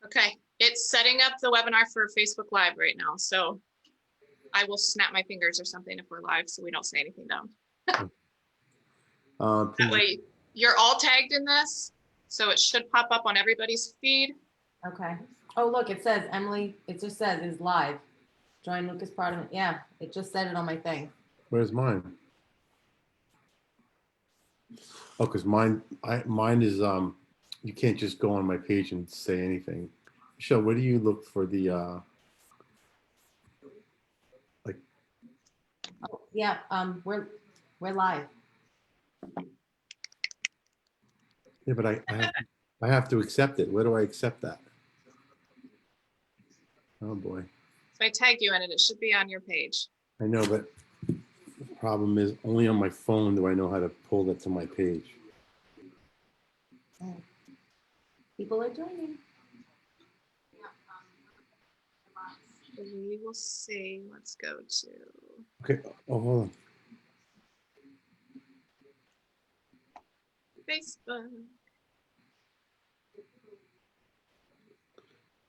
Okay, it's setting up the webinar for Facebook Live right now, so I will snap my fingers or something if we're live so we don't say anything dumb. That way you're all tagged in this, so it should pop up on everybody's feed. Okay. Oh, look, it says Emily, it just says is live. Join Lucas Prata. Yeah, it just said it on my thing. Where's mine? Oh, because mine is you can't just go on my page and say anything. Michelle, where do you look for the like? Oh, yeah, we're live. Yeah, but I have to accept it. Where do I accept that? Oh boy. So I tagged you in it. It should be on your page. I know, but the problem is only on my phone do I know how to pull that to my page. People are joining. We will see. Let's go to. Okay. Oh, hold on. Facebook.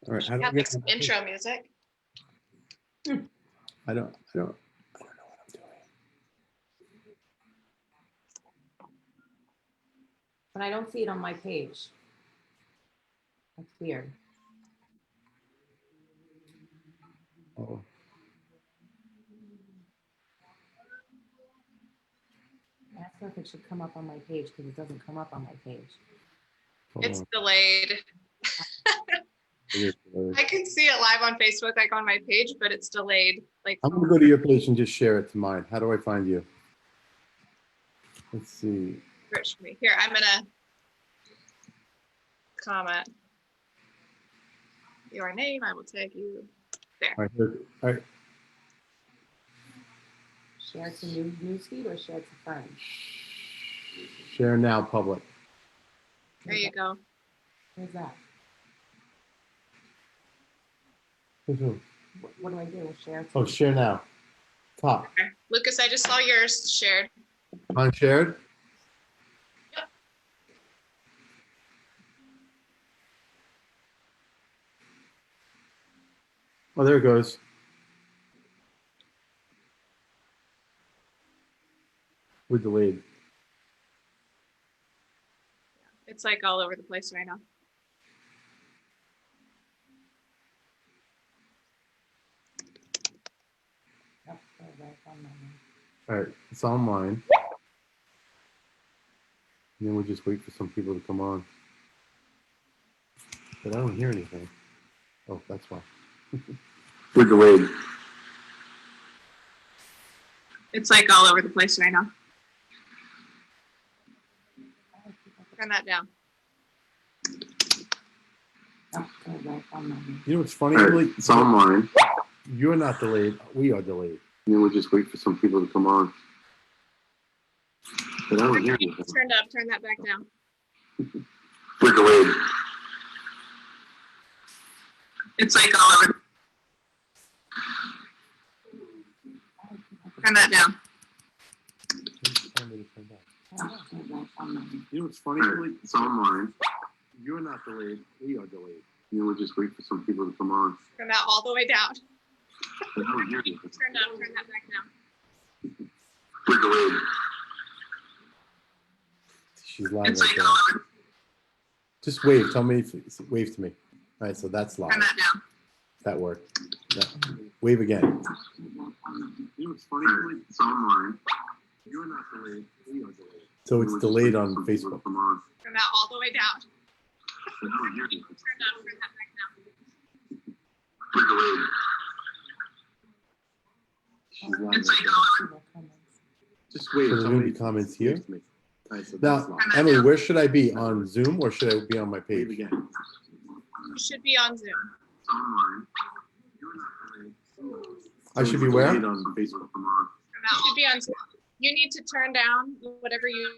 All right. How do I Have get some intro music. I don't know what I'm doing. But I don't see it on my page. That's weird. Oh. Ask her if it should come up on my page because it doesn't come up on my page. It's delayed. I can see it live on Facebook, like on my page, but it's delayed. Like I'm gonna go to your page and just share it to mine. How do I find you? Let's see. search me. Here, I'm gonna comment your name. I will tag you there. All right. All right. Share it to newsfeed or share it to friends? Share now, public. There you go. Where's that? Who? What do I do? Share. Oh, share now. Top. Okay. Lucas, I just saw yours shared. Unshared? Yep. Oh, there it goes. We're delayed. It's like all over the place right now. All right, it's online. And then we'll just wait for some people to come on. But I don't hear anything. Oh, that's why. We're delayed. It's like all over the place right now. Turn that down. You know what's funny? Right, it's online. You're not delayed. We are delayed. And then we'll just wait for some people to come on. But I don't hear anything. Turned up. Turn that back down. We're delayed. It's like all over. Turn that down. You know what's funny? Right, it's online. You're not delayed. We are delayed. And then we'll just wait for some people to come on. Turn that all the way down. But I don't hear anything. Turned up. Turn that back down. We're delayed. She's live It's right like there. all over. Just wave. Tell me if wave to me. All right, so that's live. Turn that down. That worked. Yeah. Wave again. You know what's funny? Right, it's online. You're not delayed. We are delayed. So it's delayed on Facebook. Come on. Turn that all the way down. But I don't hear anything. Turn up. Turn that back down. We're delayed. She's live It's right like all over. Just wait. So there's gonna be comments here? All right, so that's Now, live. Emily, where should I be? On Zoom or should I be on my Wave page? again. You should be on Zoom. It's online. You're not delayed. I should be where? Delayed on Facebook. Come on. You should be on Zoom. You need to turn down whatever you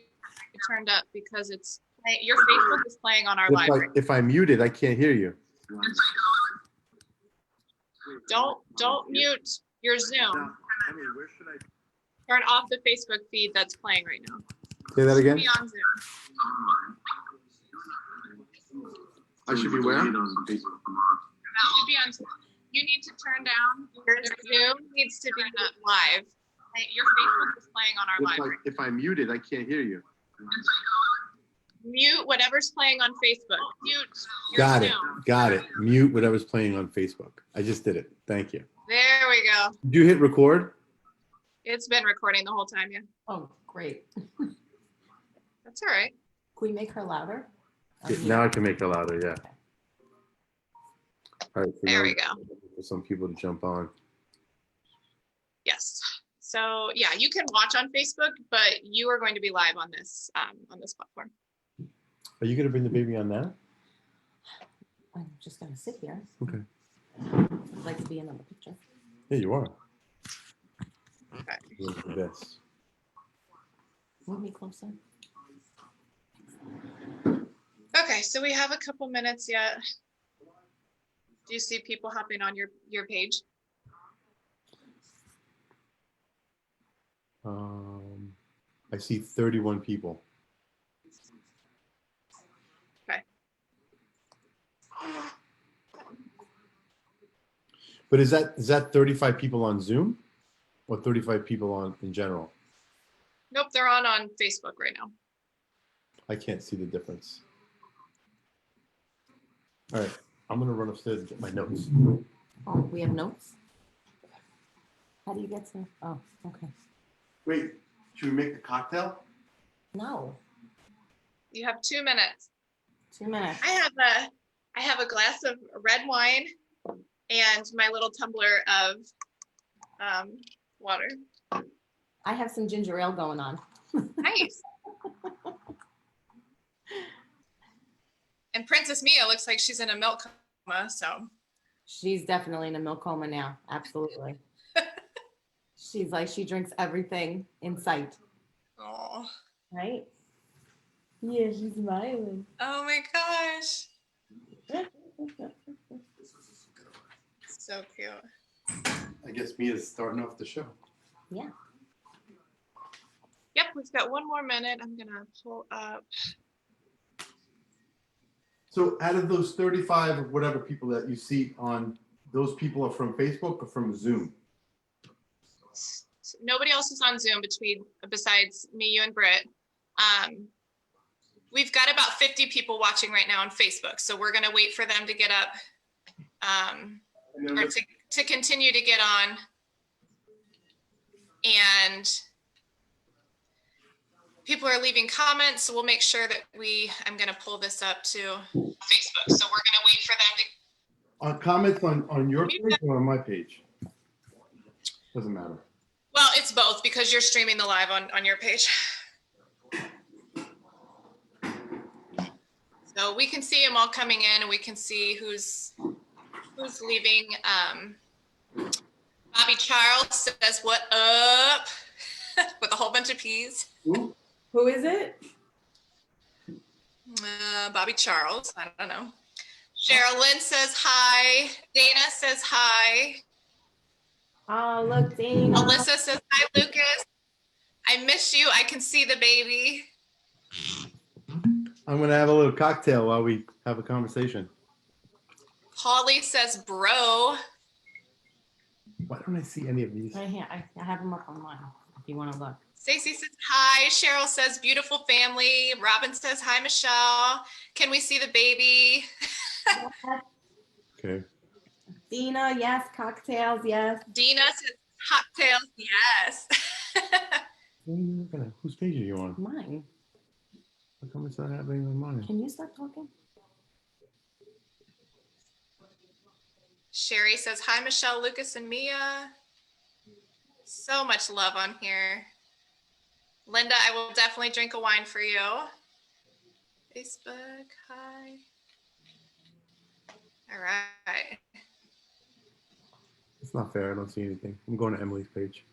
turned up because it's your Facebook is playing on our library. If I mute it, I can't hear you. Don't mute your Zoom. Emily, where should I? Turn off the Facebook feed that's playing right now. Say that again? Be on Zoom. I should be where? On Facebook tomorrow. That should be on. You need to turn down your Zoom needs to be live. Your Facebook is playing on our live. If I mute it, I can't hear you. Mute whatever's playing on Facebook. Mute your Got it. Zoom. Got it. Mute whatever's playing on Facebook. I just did it. Thank you. There we go. Did you hit record? It's been recording the whole time, yeah. Oh, great. That's all right. Can we make her louder? Yeah, now I can make it louder, yeah. All right. So There now we go. for some people to jump on. Yes. So yeah, you can watch on Facebook, but you are going to be live on this platform. Are you going to bring the baby on now? I'm just gonna sit here. Okay. I'd like to be in on the picture. Yeah, you are. Okay. You're the best. Move me closer. Okay, so we have a couple minutes yet. Do you see people hopping on your page? I see 31 people. Okay. But is that 35 people on Zoom or 35 people on in general? Nope, they're on Facebook right now. I can't see the difference. All right, I'm gonna run upstairs and get my notes. Oh, we have notes? How do you get to? Oh, okay. Wait, should we make the cocktail? No, You have 2 minutes. 2 minutes. I have a glass of red wine and my little tumbler of water. I have some ginger ale going on. Nice. And Princess Mia looks like she's in a milk coma, so. She's definitely in a milk coma now. Absolutely. She's like, she drinks everything in sight. Oh. Right? Yeah, she's smiling. Oh my gosh. So cute. I guess Mia's starting off the show. Yeah. Yep, we've got 1 more minute. I'm gonna pull up. So out of those 35 or whatever people that you see on, those people are from Facebook or from Zoom? Nobody else is on Zoom besides me, you, and Britt. We've got about 50 people watching right now on Facebook, so we're gonna wait for them to get up or to continue to get on. And people are leaving comments, so we'll make sure that I'm gonna pull this up to Facebook. So we're gonna wait for them to. Comments on your page or on my page? Doesn't matter. Well, it's both because you're streaming the live on your page. So we can see them all coming in and we can see who's leaving. Bobby Charles says, "What up?" with a whole bunch of P's. Who is it? Bobby Charles, I don't know. Cheryl Lynn says hi. Dana says hi. Oh, look, Dana. Alyssa says hi, Lucas. I miss you. I can see the baby. I'm gonna have a little cocktail while we have a conversation. Holly says bro. Why don't I see any of these? Right here. I have them up online if you want to look. Stacy says hi. Cheryl says beautiful family. Robin says hi, Michelle. Can we see the baby? Okay. Dina, yes. Cocktails, yes. Dina says cocktails. Yes. What are you looking at? Whose page are you on? Mine. How come it's not happening on mine? Can you stop talking? Sherry says hi, Michelle, Lucas, and Mia. So much love on here. Linda, I will definitely drink a wine for you. Facebook, hi. All right. It's not fair. I don't see anything. I'm going to Emily's page.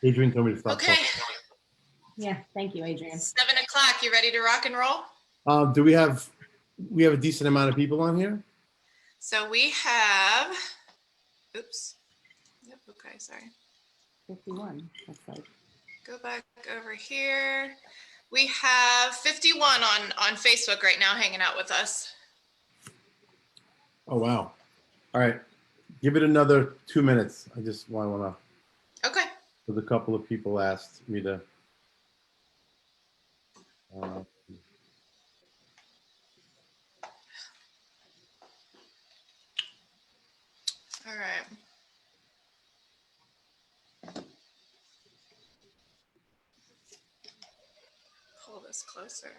Adrian told me to stop. Okay, Yeah, thank you, Adrian. 7 o'clock. You ready to rock and roll? Do we have a decent amount of people on here? So we have, oops. Yep, okay, sorry. 51. That's like. Go back over here. We have 51 on Facebook right now hanging out with us. Oh, wow. All right. Give it another 2 minutes. I just want to, Okay. because a couple of people asked me to. All right. Pull this closer.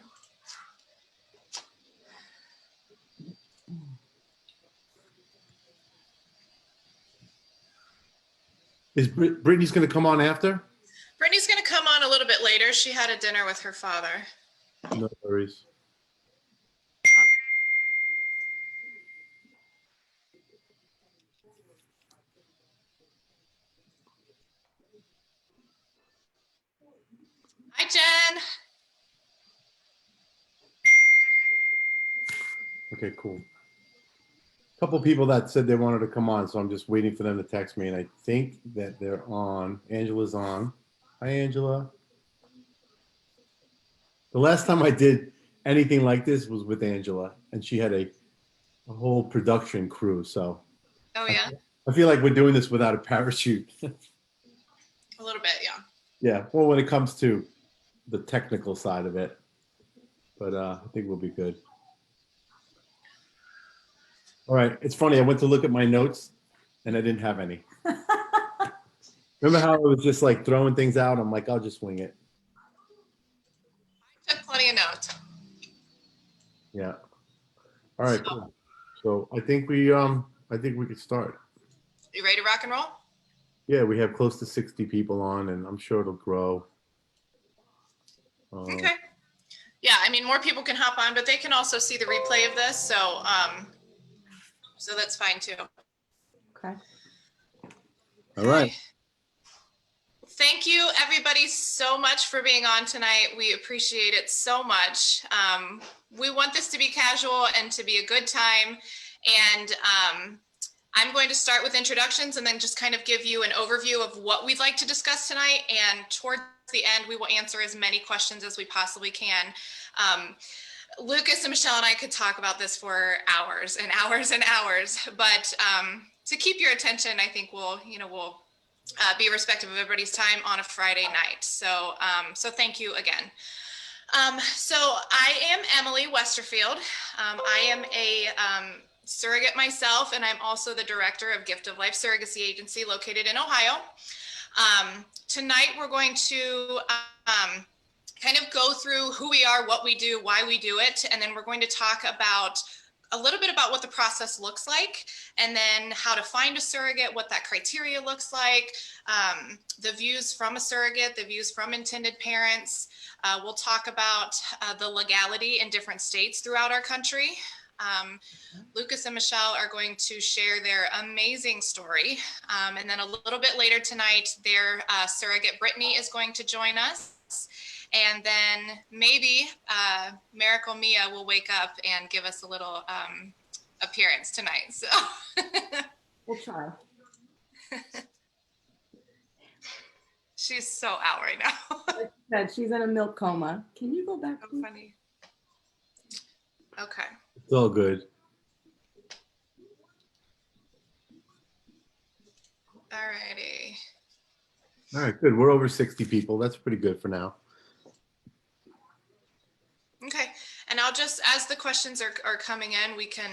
Is Brittany's going to come on after? Brittany's going to come on a little bit later. She had a dinner with her father. No worries. Hi, Jen. Okay, cool. A couple people that said they wanted to come on, so I'm just waiting for them to text me, and I think that they're on. Angela's on. Hi, Angela. The last time I did anything like this was with Angela, and she had a whole production crew. So Oh, yeah. I feel like we're doing this without a parachute. A little bit, yeah. Yeah, well, when it comes to the technical side of it, but I think we'll be good. All right, it's funny. I went to look at my notes, and I didn't have any. Remember how I was just like throwing things out? I'm like, I'll just wing it. Took plenty of notes. Yeah. All right, cool. So I think we could start. You ready to rock and roll? Yeah, we have close to 60 people on, and I'm sure it'll grow. Okay. Yeah, I mean, more people can hop on, but they can also see the replay of this, so that's fine too. Okay. All right. Thank you, everybody, so much for being on tonight. We appreciate it so much. We want this to be casual and to be a good time. And I'm going to start with introductions and then just kind of give you an overview of what we'd like to discuss tonight. And towards the end, we will answer as many questions as we possibly can. Lucas and Michelle and I could talk about this for hours and hours and hours, but to keep your attention, I think we'll be respectful of everybody's time on a Friday night. So thank you again. So I am Emily Westerfield. I am a surrogate myself, and I'm also the director of Gift of Life Surrogacy Agency located in Ohio. Tonight we're going to kind of go through who we are, what we do, why we do it, and then we're going to talk about a little bit about what the process looks like, and then how to find a surrogate, what that criteria looks like, the views from a surrogate, the views from intended parents. We'll talk about the legality in different states throughout our country. Lucas and Michelle are going to share their amazing story. And then a little bit later tonight, their surrogate Brittany is going to join us. And then maybe Miracle Mia will wake up and give us a little appearance tonight. So We'll try. she's so out right now. Like I said, she's in a milk coma. Can you go back? So Please? funny. Okay. It's all good. All righty. All right, good. We're over 60 people. That's pretty good for now. Okay. And I'll just, as the questions are coming in, we can,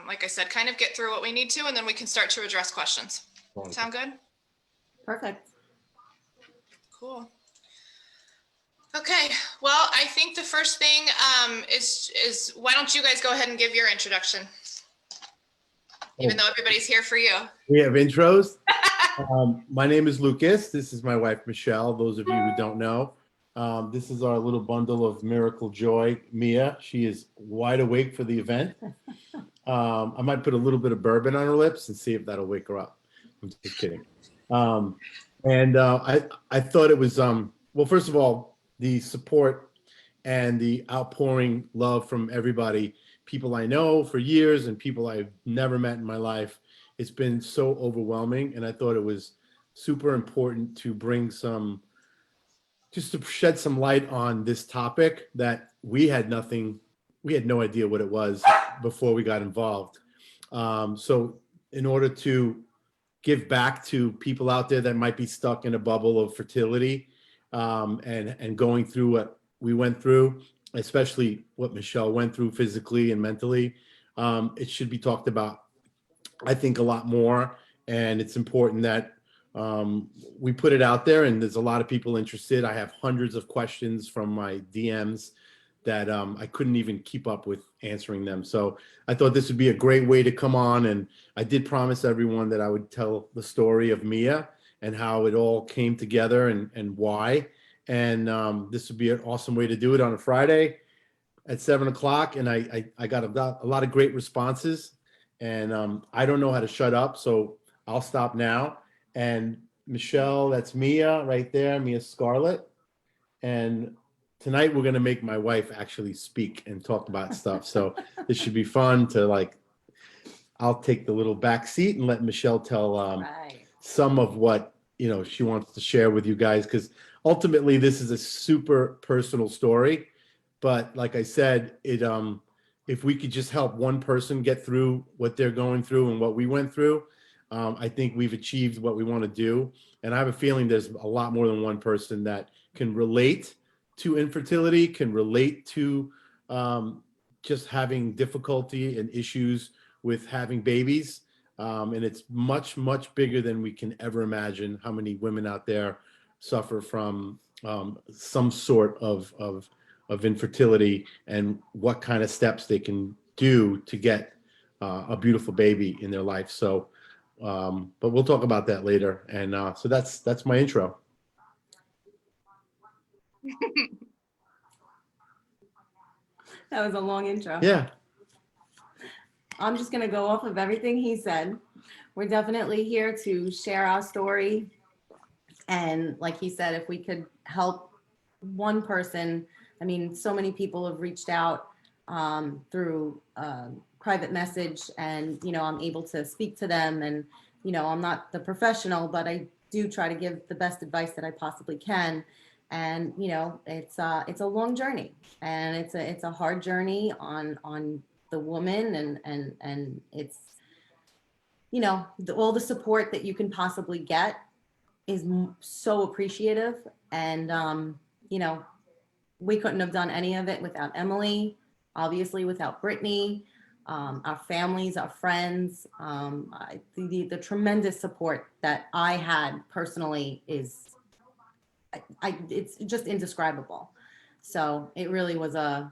like I said, kind of get through what we need to, and then we can start to address questions. Sound good? Perfect. Cool. Okay. Well, I think the first thing is why don't you guys go ahead and give your introduction? Even though everybody's here for you. We have intros. My name is Lucas. This is my wife, Michelle. Those of you who don't know, this is our little bundle of miracle joy, Mia. She is wide awake for the event. I might put a little bit of bourbon on her lips and see if that'll wake her up. I'm just kidding. I thought it was, well, first of all, the support and the outpouring love from everybody, people I know for years and people I've never met in my life. It's been so overwhelming, and I thought it was super important to bring some, just to shed some light on this topic that we had no idea what it was before we got involved. So in order to give back to people out there that might be stuck in a bubble of fertility, and going through what we went through, especially what Michelle went through physically and mentally, it should be talked about, I think, a lot more. And it's important that we put it out there, and there's a lot of people interested. I have hundreds of questions from my DMs that I couldn't even keep up with answering them. So I thought this would be a great way to come on. And I did promise everyone that I would tell the story of Mia and how it all came together and why. And this would be an awesome way to do it on a Friday at 7 o'clock. And I got a lot of great responses. And I don't know how to shut up, so I'll stop now. And Michelle, that's Mia right there, Mia Scarlett. And tonight we're gonna make my wife actually speak and talk about stuff. So this should be fun to like. I'll take the little back seat and let Michelle tell Right. some of what she wants to share with you guys, because ultimately this is a super personal story. But like I said, if we could just help one person get through what they're going through and what we went through, I think we've achieved what we want to do. And I have a feeling there's a lot more than one person that can relate to infertility, can relate to just having difficulty and issues with having babies. And it's much, much bigger than we can ever imagine how many women out there suffer from some sort of infertility, and what kind of steps they can do to get a beautiful baby in their life. So, but we'll talk about that later. And so that's my intro. That was a long intro. Yeah. I'm just gonna go off of everything he said. We're definitely here to share our story. And like he said, if we could help one person, I mean, so many people have reached out through private message, and, I'm able to speak to them. And, I'm not the professional, but I do try to give the best advice that I possibly can. And, it's a long journey, and it's a hard journey on the woman, and it's, all the support that you can possibly get is so appreciative. And we couldn't have done any of it without Emily, obviously without Brittany, our families, our friends. The tremendous support that I had personally is, it's just indescribable. So it really was a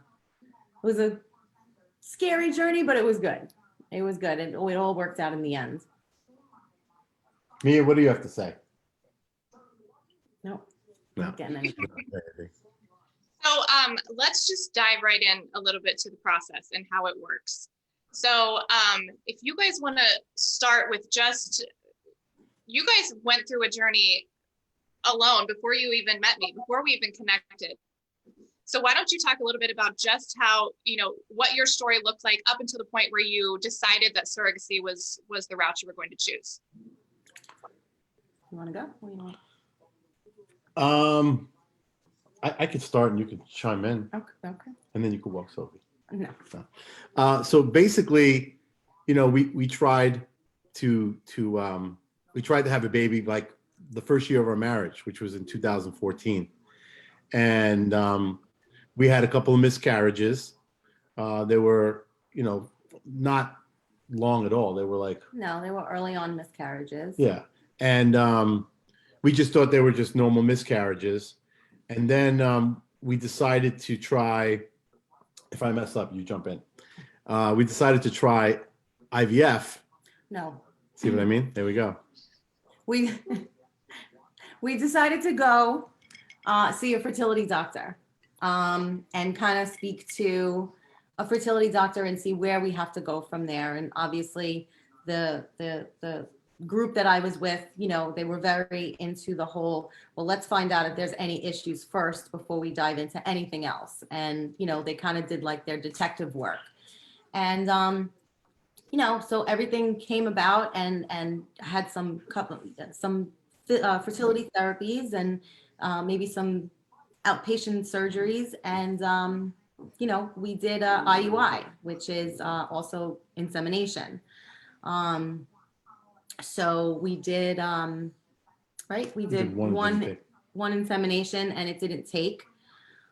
scary journey, but it was good. It was good. It all worked out in the end. Mia, what do you have to say? No. No. Not getting anything. So let's just dive right in a little bit to the process and how it works. So if you guys want to start with just, you guys went through a journey alone before you even met me, before we even connected. So why don't you talk a little bit about just how, what your story looked like up until the point where you decided that surrogacy was the route you were going to choose? You want to go? Or you want... I could start and you could chime in. Okay. And then you could walk Sophie. No. So basically, we tried to have a baby like the first year of our marriage, which was in 2014. And we had a couple of miscarriages. They were, not long at all. They were like... No, they were early on miscarriages. Yeah. And we just thought they were just normal miscarriages. And then we decided to try, if I mess up, you jump in. We decided to try IVF. No. See what I mean? There we go. We decided to go see a fertility doctor, and kind of speak to a fertility doctor and see where we have to go from there. And obviously the group that I was with, they were very into the whole, well, let's find out if there's any issues first before we dive into anything else. And, they kind of did like their detective work. And, so everything came about, and had some fertility therapies and maybe some outpatient surgeries. And, we did IUI, which is also insemination. So we did, right? We did one one, intake. one insemination and it didn't take.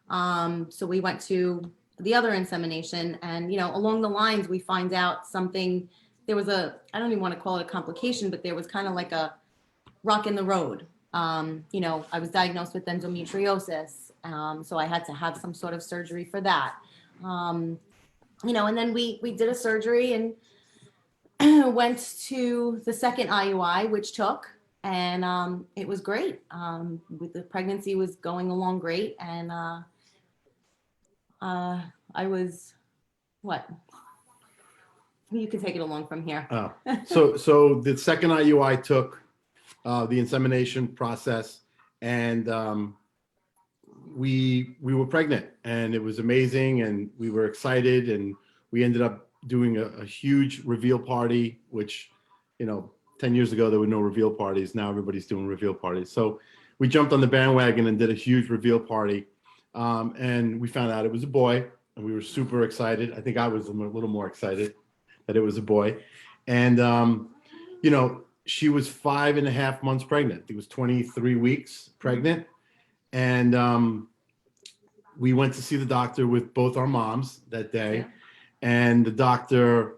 So we went to the other insemination and, along the lines, we find out something, there was I don't even want to call it a complication, but there was kind of like a rock in the road. I was diagnosed with endometriosis. So I had to have some sort of surgery for that. And then we did a surgery and went to the second IUI, which took, and it was great. With the pregnancy was going along great, and I was what? You can take it along from here. Oh, so the second IUI took the insemination process, and we were pregnant, and it was amazing, and we were excited, and we ended up doing a huge reveal party, which 10 years ago there were no reveal parties. Now everybody's doing reveal parties. So we jumped on the bandwagon and did a huge reveal party, and we found out it was a boy, and we were super excited. I think I was a little more excited that it was a boy, and she was 5.5 months pregnant. It was 23 weeks pregnant. And we went to see the doctor with both our moms that day. Yeah. And the doctor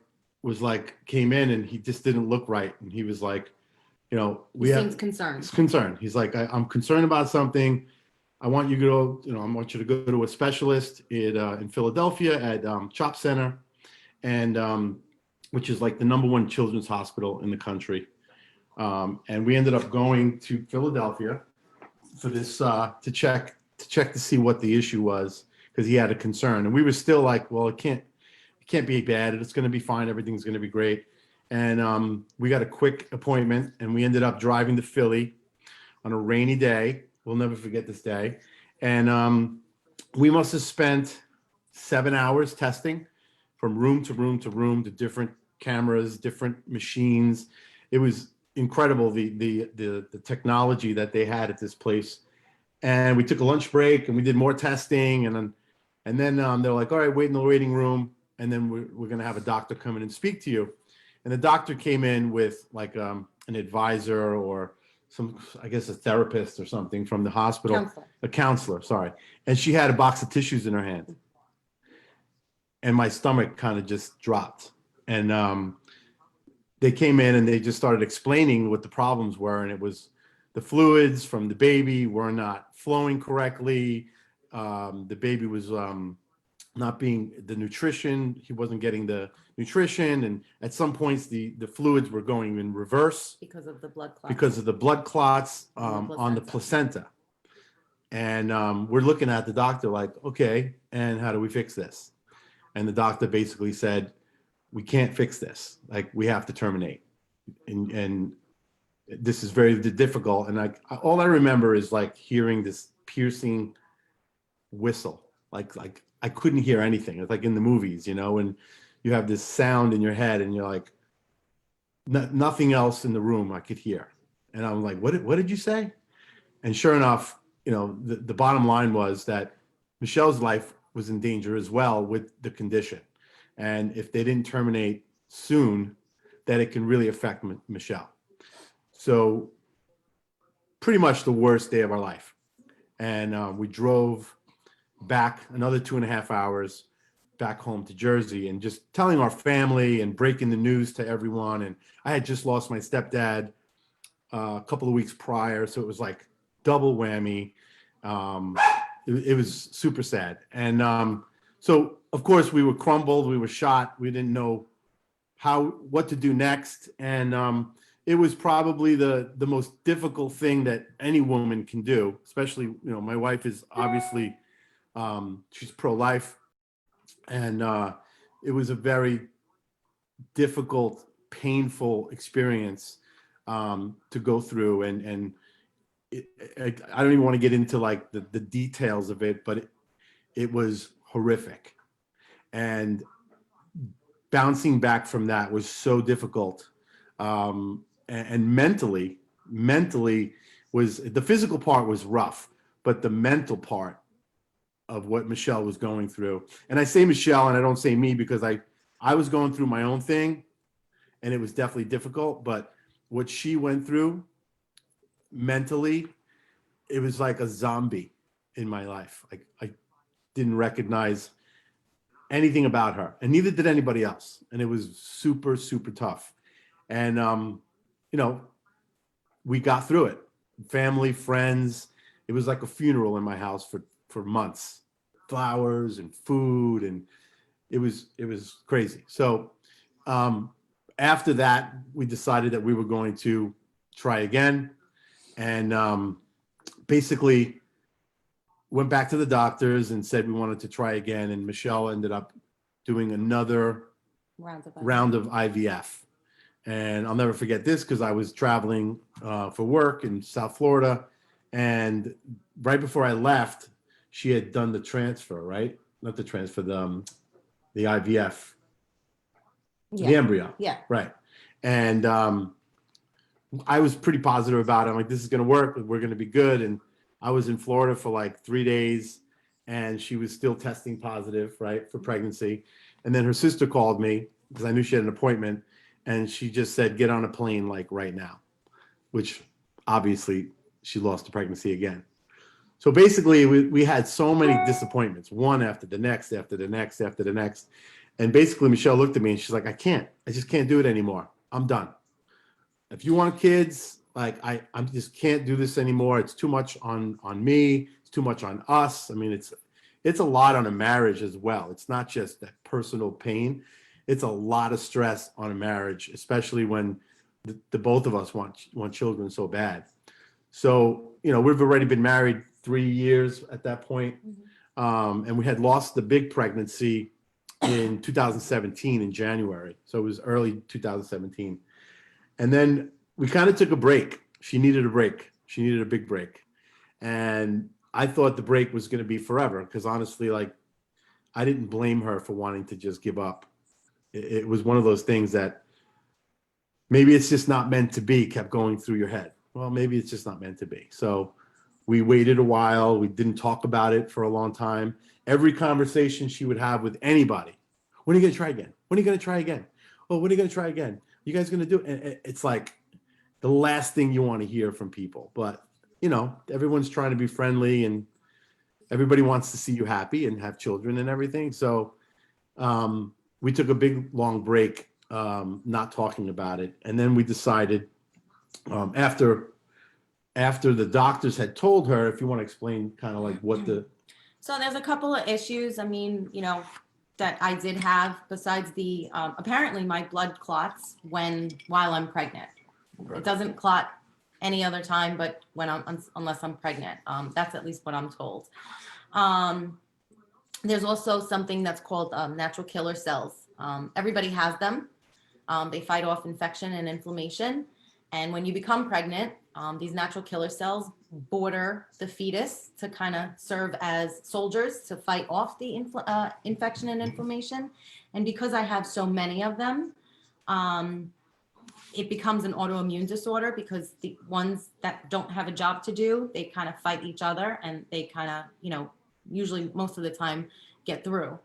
came in and he just didn't look right. And he was like, He seems concerned. concerned. He's like, I'm concerned about something. I want you to go, I want you to go to a specialist in Philadelphia at CHOP Center, and which is like the #1 children's hospital in the country. And we ended up going to Philadelphia for this to check to see what the issue was, because he had a concern, and we were still like, well, it can't be bad. It's going to be fine. Everything's going to be great. And we got a quick appointment, and we ended up driving to Philly on a rainy day. We'll never forget this day. And we must have spent 7 hours testing from room to room to room, to different cameras, different machines. It was incredible, the technology that they had at this place. And we took a lunch break and we did more testing, and then they're like, all right, wait in the waiting room, and then we're going to have a doctor come in and speak to you. And the doctor came in with like an advisor or I guess a therapist or something from the hospital. Counselor. A counselor, sorry. And she had a box of tissues in her hand, and my stomach kind of just dropped. And they came in and they just started explaining what the problems were, and it was the fluids from the baby were not flowing correctly. The baby was not being the nutrition. He wasn't getting the nutrition, and at some points the fluids were going in reverse Because of the blood clots. because of the blood clots On the on the placenta. And we're looking at the doctor like, okay, and how do we fix this? And the doctor basically said, we can't fix this. Like, we have to terminate. And this is very difficult. And all I remember is like hearing this piercing whistle. Like I couldn't hear anything. It's like in the movies, when you have this sound in your head and you're like, nothing else in the room I could hear. And I'm like, what did you say? And sure enough, the bottom line was that Michelle's life was in danger as well with the condition. And if they didn't terminate soon, that it can really affect Michelle. So pretty much the worst day of our life. And we drove back another 2.5 hours back home to Jersey, and just telling our family and breaking the news to everyone. And I had just lost my stepdad a couple of weeks prior. So it was like double whammy. It was super sad. And so of course we were crumbled, we were shot. We didn't know what to do next. And it was probably the most difficult thing that any woman can do, especially, my wife is obviously, she's pro-life. And it was a very difficult, painful experience to go through. And I don't even want to get into like the details of it, but it was horrific. And bouncing back from that was so difficult. And mentally, was the physical part was rough, but the mental part of what Michelle was going through. And I say Michelle, and I don't say me, because I was going through my own thing, and it was definitely difficult. But what she went through mentally, it was like a zombie in my life. I didn't recognize anything about her, and neither did anybody else. And it was super, super tough. And you know, we got through it. Family, friends. It was like a funeral in my house for months. Flowers and food, and it was crazy. So after that, we decided that we were going to try again, and basically went back to the doctors and said we wanted to try again. And Michelle ended up doing another round of IVF. And I'll never forget this, because I was traveling for work in South Florida, and right before I left, she had done the transfer, right? Not the transfer, the IVF, the embryo. Yeah. Right. And I was pretty positive about it. I'm like, this is going to work. We're going to be good. And I was in Florida for like 3 days, and she was still testing positive, right, for pregnancy. And then her sister called me because I knew she had an appointment, and she just said, get on a plane like right now, which obviously she lost the pregnancy again. So basically we had so many disappointments, one after the next, after the next, after the next. And basically Michelle looked at me and she's like, I just can't do it anymore. I'm done. If you want kids, like I just can't do this anymore. It's too much on me. It's too much on us. I mean, it's a lot on a marriage as well. It's not just that personal pain. It's a lot of stress on a marriage, especially when the both of us want children so bad. So, you know, we've already been married 3 years at that point. And we had lost the big pregnancy in 2017 in January. So it was early 2017. And then we kind of took a break. She needed a break. She needed a big break. And I thought the break was going to be forever, because honestly, like, I didn't blame her for wanting to just give up. It was one of those things that maybe it's just not meant to be, kept going through your head. Well, maybe it's just not meant to be. So we waited a while. We didn't talk about it for a long time. Every conversation she would have with anybody, when are you going to try again? When are you going to try again? Oh, when are you going to try again? You guys going to do it? And it's like the last thing you want to hear from people. But, you know, everyone's trying to be friendly, and everybody wants to see you happy and have children and everything. So we took a big, long break, not talking about it. And then we decided after the doctors had told her, if you want to explain kind of like what the... So there's a couple of issues, I mean, you know, that I did have besides the, apparently my blood clots while I'm pregnant. It doesn't clot any other time, but unless I'm pregnant. That's at least what I'm told. There's also something that's called natural killer cells. Everybody has them. They fight off infection and inflammation. And when you become pregnant, these natural killer cells border the fetus to kind of serve as soldiers to fight off the infection and inflammation. And because I have so many of them, it becomes an autoimmune disorder, because the ones that don't have a job to do, they kind of fight each other, and they kind of, you know, usually most of the time get through.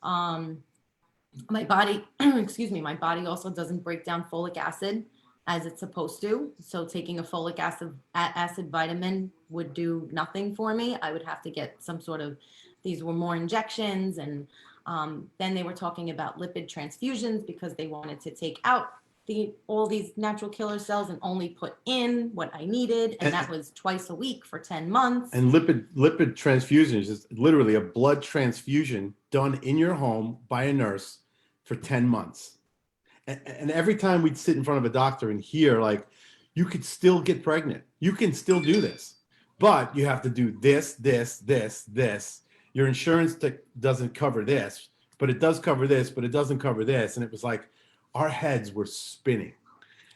My body, excuse me, my body also doesn't break down folic acid as it's supposed to. So taking a folic acid vitamin would do nothing for me. I would have to get some sort of, these were more injections. And then they were talking about lipid transfusions, because they wanted to take out all these natural killer cells and only put in what I needed. And that was twice a week for 10 months. And lipid transfusions is literally a blood transfusion done in your home by a nurse for 10 months. And every time we'd sit in front of a doctor and hear, like, you could still get pregnant. You can still do this, but you have to do this, this, this, this. Your insurance doesn't cover this, but it does cover this, but it doesn't cover this. And it was like, our heads were spinning.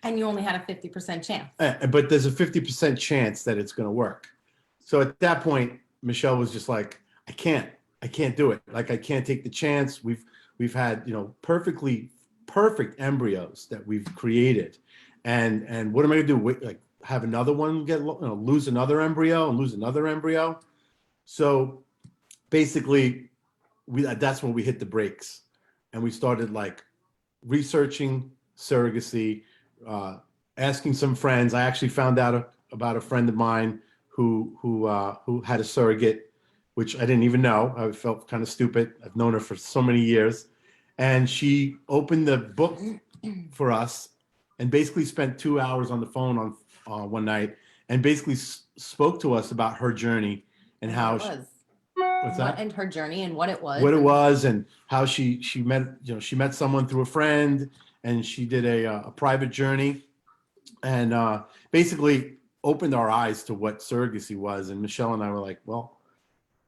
And you only had a 50% chance. But there's a 50% chance that it's going to work. So at that point, Michelle was just like, I can't do it. Like, I can't take the chance. We've had, you know, perfect embryos that we've created. And what am I going to do? Like, have another one lose another embryo and lose another embryo. So basically, that's when we hit the brakes, and we started like researching surrogacy, asking some friends. I actually found out about a friend of mine who had a surrogate, which I didn't even know. I felt kind of stupid. I've known her for so many years, and she opened the book for us, and basically spent 2 hours on the phone on one night, and basically spoke to us about her journey and how What it was. what's that? And her journey and what it was. What it was, and how she met, she met someone through a friend, and she did a private journey, and basically opened our eyes to what surrogacy was. And Michelle and I were like, well,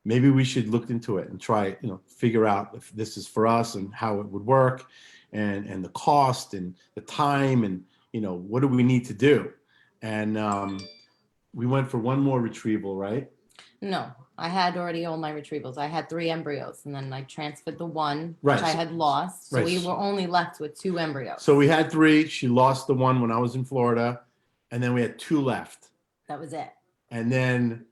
maybe we should look into it and try, figure out if this is for us and how it would work, and the cost and the time, and what do we need to do. And we went for one more retrieval, right? No, I had already all my retrievals. I had 3 embryos, and then I transferred the one, Right. which I had lost. So Right. we were only left with 2 embryos. So we had 3. She lost the one when I was in Florida, and then we had 2 left. That was it. And then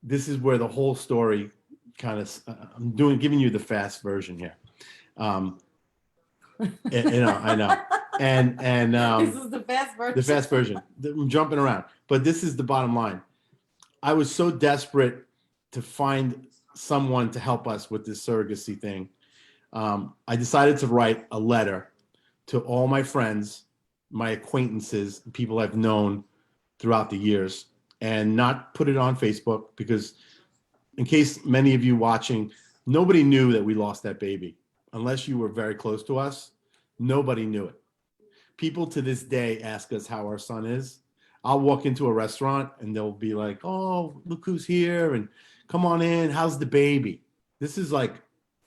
this is where the whole story kind of, I'm giving you the fast version here. I know. And this is the fast version. the fast version. I'm jumping around, but this is the bottom line. I was so desperate to find someone to help us with this surrogacy thing. I decided to write a letter to all my friends, my acquaintances, people I've known throughout the years, and not put it on Facebook, because in case many of you watching, nobody knew that we lost that baby. Unless you were very close to us, nobody knew it. People to this day ask us how our son is. I'll walk into a restaurant and they'll be like, oh, look who's here, and come on in, how's the baby? This is like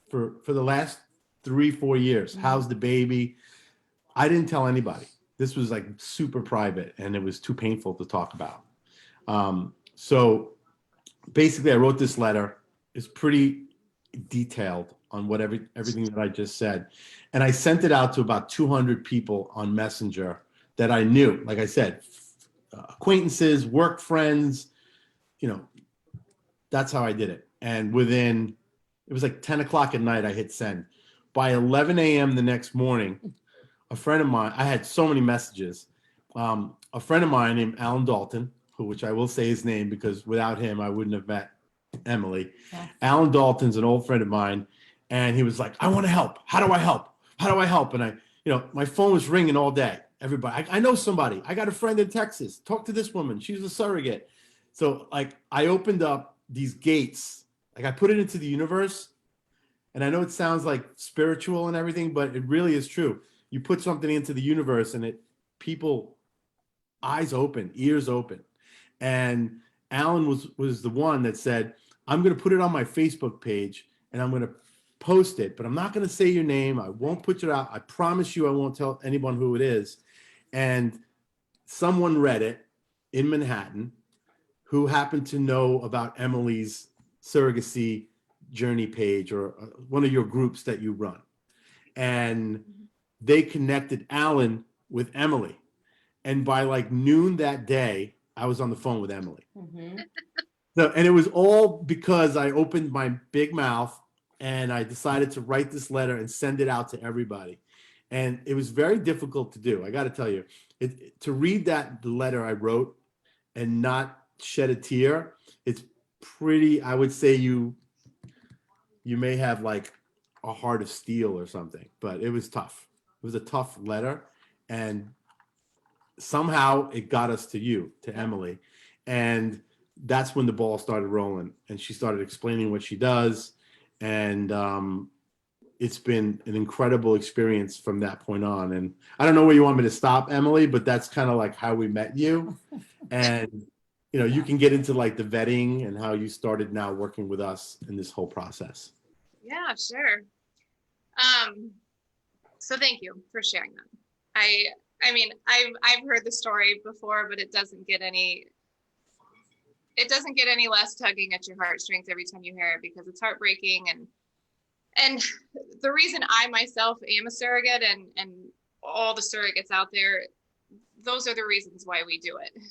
for the last 3-4 years. How's the baby? I didn't tell anybody. This was like super private, and it was too painful to talk about. So basically I wrote this letter. It's pretty detailed on everything that I just said. And I sent it out to about 200 people on Messenger that I knew. Like I said, acquaintances, work friends, that's how I did it. And it was like 10 o'clock at night, I hit send. By 11 a.m. the next morning, a friend of mine, I had so many messages. A friend of mine named Alan Dalton, which I will say his name because without him, I wouldn't have met Emily. Yeah. Alan Dalton's an old friend of mine. And he was like, I want to help. How do I help? How do I help? And my phone was ringing all day. Everybody, I know somebody. I got a friend in Texas. Talk to this woman. She's a surrogate. So like I opened up these gates, like I put it into the universe. And I know it sounds like spiritual and everything, but it really is true. You put something into the universe and people, eyes open, ears open. And Alan was the one that said, I'm going to put it on my Facebook page and I'm going to post it, but I'm not going to say your name. I won't put it out. I promise you I won't tell anyone who it is. And someone read it in Manhattan who happened to know about Emily's surrogacy journey page or one of your groups that you run. And they connected Alan with Emily. And by like noon that day, I was on the phone with Emily. Mm-hmm. So, and it was all because I opened my big mouth and I decided to write this letter and send it out to everybody. And it was very difficult to do. I got to tell you, to read the letter I wrote and not shed a tear, it's pretty, I would say you may have like a heart of steel or something, but it was tough. It was a tough letter. And somehow it got us to Emily. And that's when the ball started rolling and she started explaining what she does. And it's been an incredible experience from that point on. And I don't know where you want me to stop, Emily, but that's kind of like how we met you. And, you can get into like the vetting and how you started now working with us in this whole process. Yeah, sure. So thank you for sharing that. I mean, I've heard the story before, but it doesn't get any less tugging at your heartstrings every time you hear it, because it's heartbreaking. And the reason I myself am a surrogate and all the surrogates out there, those are the reasons why we do it.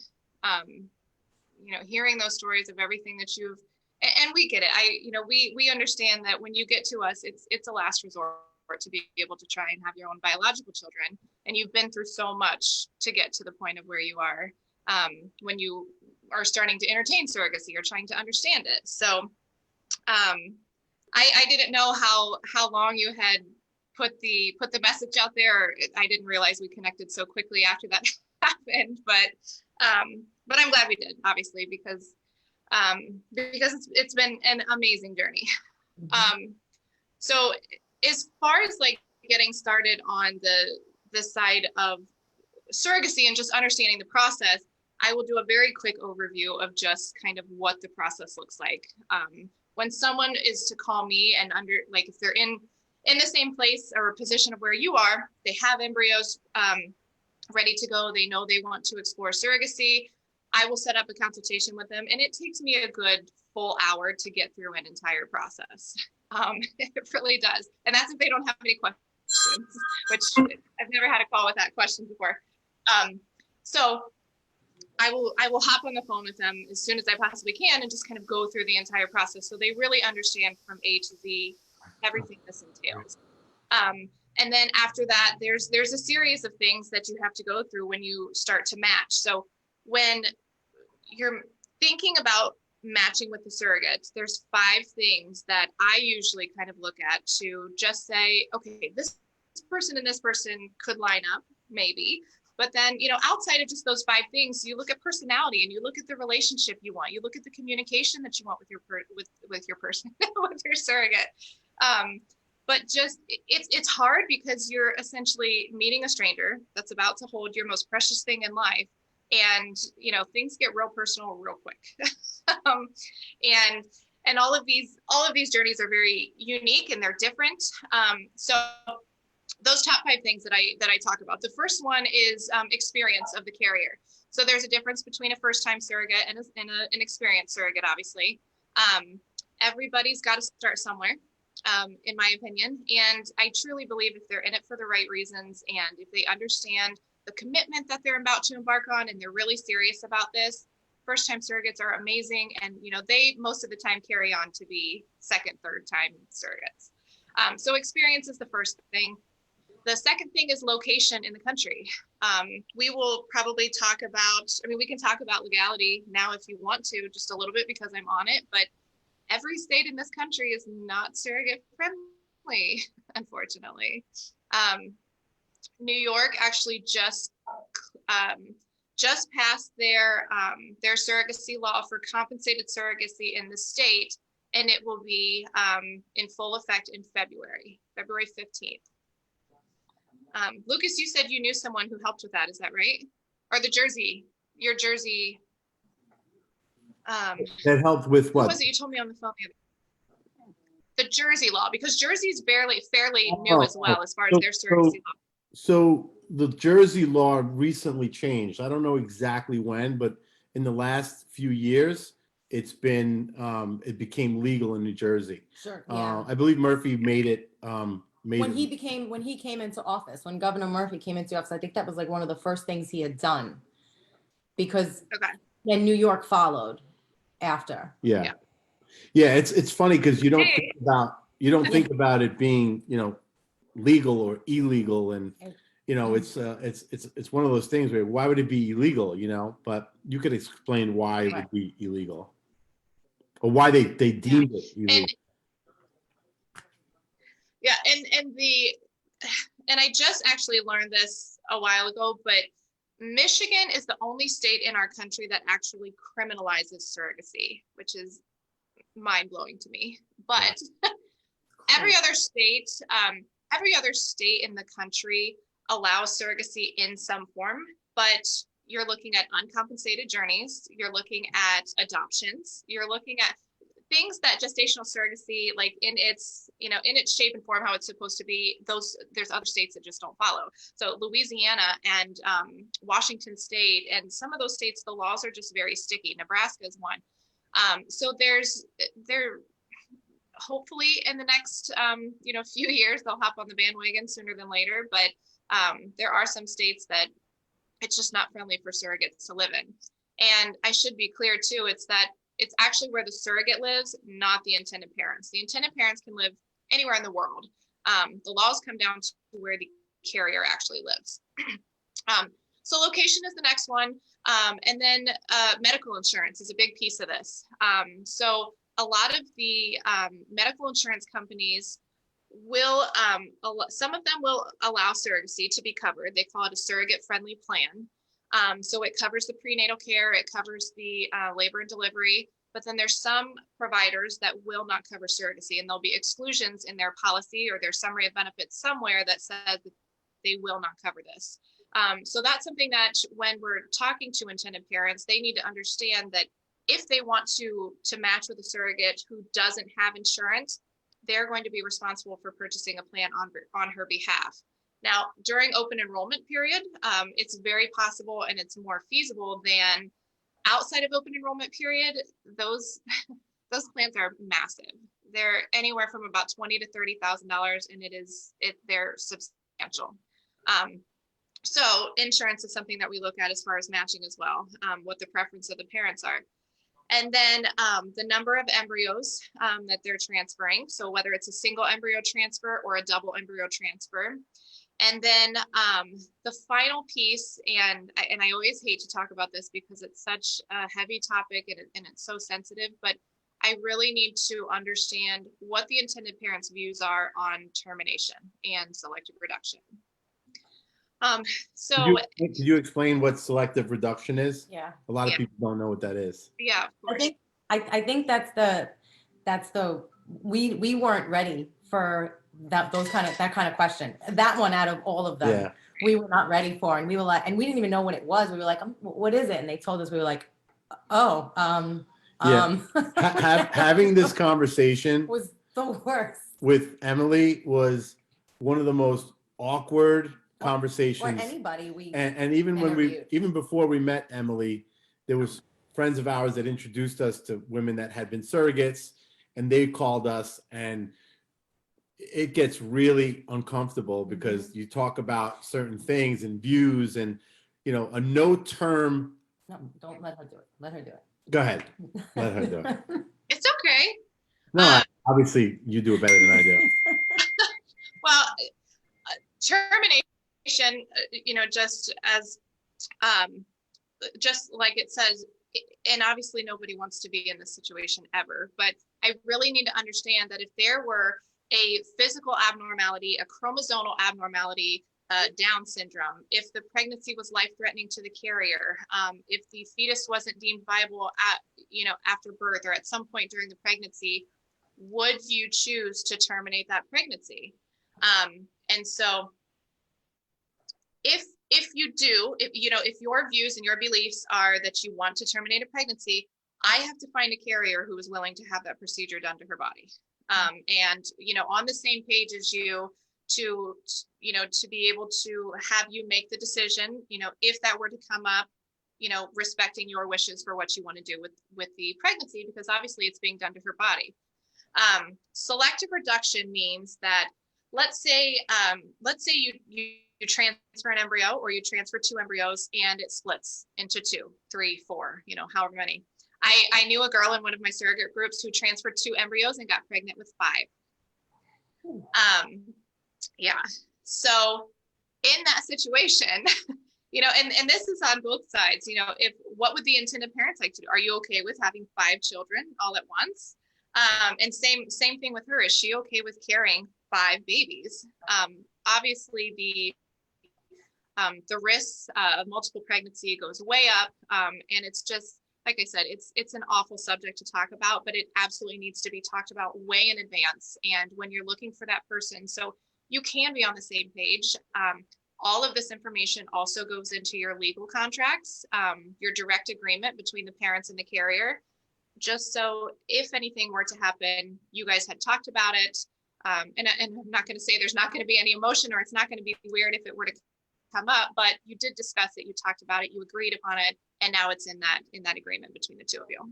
hearing those stories of everything that and we get it. We understand that when you get to us, it's a last resort to be able to try and have your own biological children. And you've been through so much to get to the point of where you are, when you are starting to entertain surrogacy or trying to understand it. So I didn't know how long you had put the message out there. I didn't realize we connected so quickly after that happened, but I'm glad we did, obviously, because it's been an amazing journey. So as far as like getting started on the side of surrogacy and just understanding the process, I will do a very quick overview of just kind of what the process looks like. When someone is to call me and if they're in the same place or position of where you are, they have embryos ready to go, they know they want to explore surrogacy, I will set up a consultation with them, and it takes me a good full hour to get through an entire process. It really does. And that's if they don't have any questions, which I've never had a call with that question before. So I will hop on the phone with them as soon as I possibly can and just kind of go through the entire process so they really understand from A to Z everything this entails. And then after that, there's a series of things that you have to go through when you start to match. So when you're thinking about matching with the surrogate, there's 5 things that I usually kind of look at to just say, okay, this person and this person could line up, maybe. But then, outside of just those 5 things, you look at personality and you look at the relationship you want. You look at the communication that you want with your person, with your surrogate. But just it's hard because you're essentially meeting a stranger that's about to hold your most precious thing in life, and things get real personal real quick. And all of these journeys are very unique and they're different. So those top 5 things that I talk about. The first one is experience of the carrier. So there's a difference between a first-time surrogate and an experienced surrogate, obviously. Everybody's got to start somewhere, in my opinion. And I truly believe if they're in it for the right reasons and if they understand the commitment that they're about to embark on and they're really serious about this, first-time surrogates are amazing. And, they most of the time carry on to be second, third-time surrogates. So experience is the first thing. The second thing is location in the country. We will probably we can talk about legality now if you want to, just a little bit because I'm on it, but every state in this country is not surrogate friendly, unfortunately. New York actually just passed their surrogacy law for compensated surrogacy in the state, and it will be in full effect in February 15th. Lucas, you said you knew someone who helped with that. Is that right? Or your Jersey. That helped with What what? was it you told me on the phone? The Jersey law, because Jersey's fairly new as well as far as their surrogacy law. So the Jersey law recently changed. I don't know exactly when, but in the last few years, it became legal in New Jersey. Sure. Yeah. I believe Murphy made it. When he came into office, when Governor Murphy came into office, I think that was like one of the first things he had done, because then New York followed after. Yeah. It's funny because you don't think about it being legal or illegal, and it's one of those things where why would it be illegal, but you could explain why it would be illegal or why they deemed it illegal. And I just actually learned this a while ago, but Michigan is the only state in our country that actually criminalizes surrogacy, which is mind-blowing to me. But every other state in the country allows surrogacy in some form, but you're looking at uncompensated journeys, you're looking at adoptions, you're looking at things that gestational surrogacy, like in its shape and form, how it's supposed to be, there's other states that just don't follow. So Louisiana and Washington State, and some of those states, the laws are just very sticky. Nebraska is one. So there hopefully in the next few years they'll hop on the bandwagon sooner than later, but there are some states that it's just not friendly for surrogates to live in. And I should be clear too, it's actually where the surrogate lives, not the intended parents. The intended parents can live anywhere in the world. The laws come down to where the carrier actually lives. So location is the next one. And then medical insurance is a big piece of this. So a lot of the medical insurance companies will, some of them will allow surrogacy to be covered. They call it a surrogate friendly plan. So it covers the prenatal care, it covers the labor and delivery, but then there's some providers that will not cover surrogacy, and there'll be exclusions in their policy or their summary of benefits somewhere that says that they will not cover this. So that's something that when we're talking to intended parents, they need to understand that if they want to match with a surrogate who doesn't have insurance, they're going to be responsible for purchasing a plan on her behalf. Now, during open enrollment period, it's very possible and it's more feasible than outside of open enrollment period. Those plans are massive. They're anywhere from about $20,000 to $30,000, and they're substantial. So insurance is something that we look at as far as matching as well, what the preference of the parents are. And then the number of embryos that they're transferring. So whether it's a single embryo transfer or a double embryo transfer. And then the final piece, and I always hate to talk about this because it's such a heavy topic and it's so sensitive, but I really need to understand what the intended parents' views are on termination and selective reduction. Could you explain what selective reduction is? Yeah. A lot of people don't know what that is. Yeah, of course. I think that's the we weren't ready for that kind of question. That one out of all of them, Yeah. we were not ready for, and we were like, and we didn't even know what it was. We were like, what is it? And they told us. We were like, oh, Having this conversation was the worst. with Emily was one of the most awkward Or conversations. anybody we And even interviewed. even before we met Emily, there was friends of ours that introduced us to women that had been surrogates, and they called us, and it gets really uncomfortable because you talk about certain things and views, and a no term. No, don't let her do it. Let her do it. Go ahead, let her do it. It's okay. No, obviously you do it better than I do. Well, termination, just as, just like it says, and obviously nobody wants to be in this situation ever, but I really need to understand that if there were a physical abnormality, a chromosomal abnormality, Down syndrome, if the pregnancy was life-threatening to the carrier, if the fetus wasn't deemed viable after birth or at some point during the pregnancy, would you choose to terminate that pregnancy? And so if you do, if your views and your beliefs are that you want to terminate a pregnancy, I have to find a carrier who is willing to have that procedure done to her body. And, on the same page as you to be able to have you make the decision, if that were to come up, respecting your wishes for what you want to do with the pregnancy, because obviously it's being done to her body. Selective reduction means that let's say you transfer an embryo, or you transfer 2 embryos and it splits into 2, 3, 4, however many. I knew a girl in one of my surrogate groups who transferred 2 embryos and got pregnant with 5. Yeah. So in that situation, and this is on both sides, what would the intended parents like to do? Are you okay with having 5 children all at once? And same thing with her. Is she okay with carrying 5 babies? Obviously the risks of multiple pregnancy goes way up. And it's just, like I said, it's an awful subject to talk about, but it absolutely needs to be talked about way in advance. And when you're looking for that person, so you can be on the same page. All of this information also goes into your legal contracts, your direct agreement between the parents and the carrier, just so if anything were to happen, you guys had talked about it. And I'm not going to say there's not going to be any emotion, or it's not going to be weird if it were to come up, but you did discuss it, you talked about it, you agreed upon it, and now it's in that agreement between the 2 of you.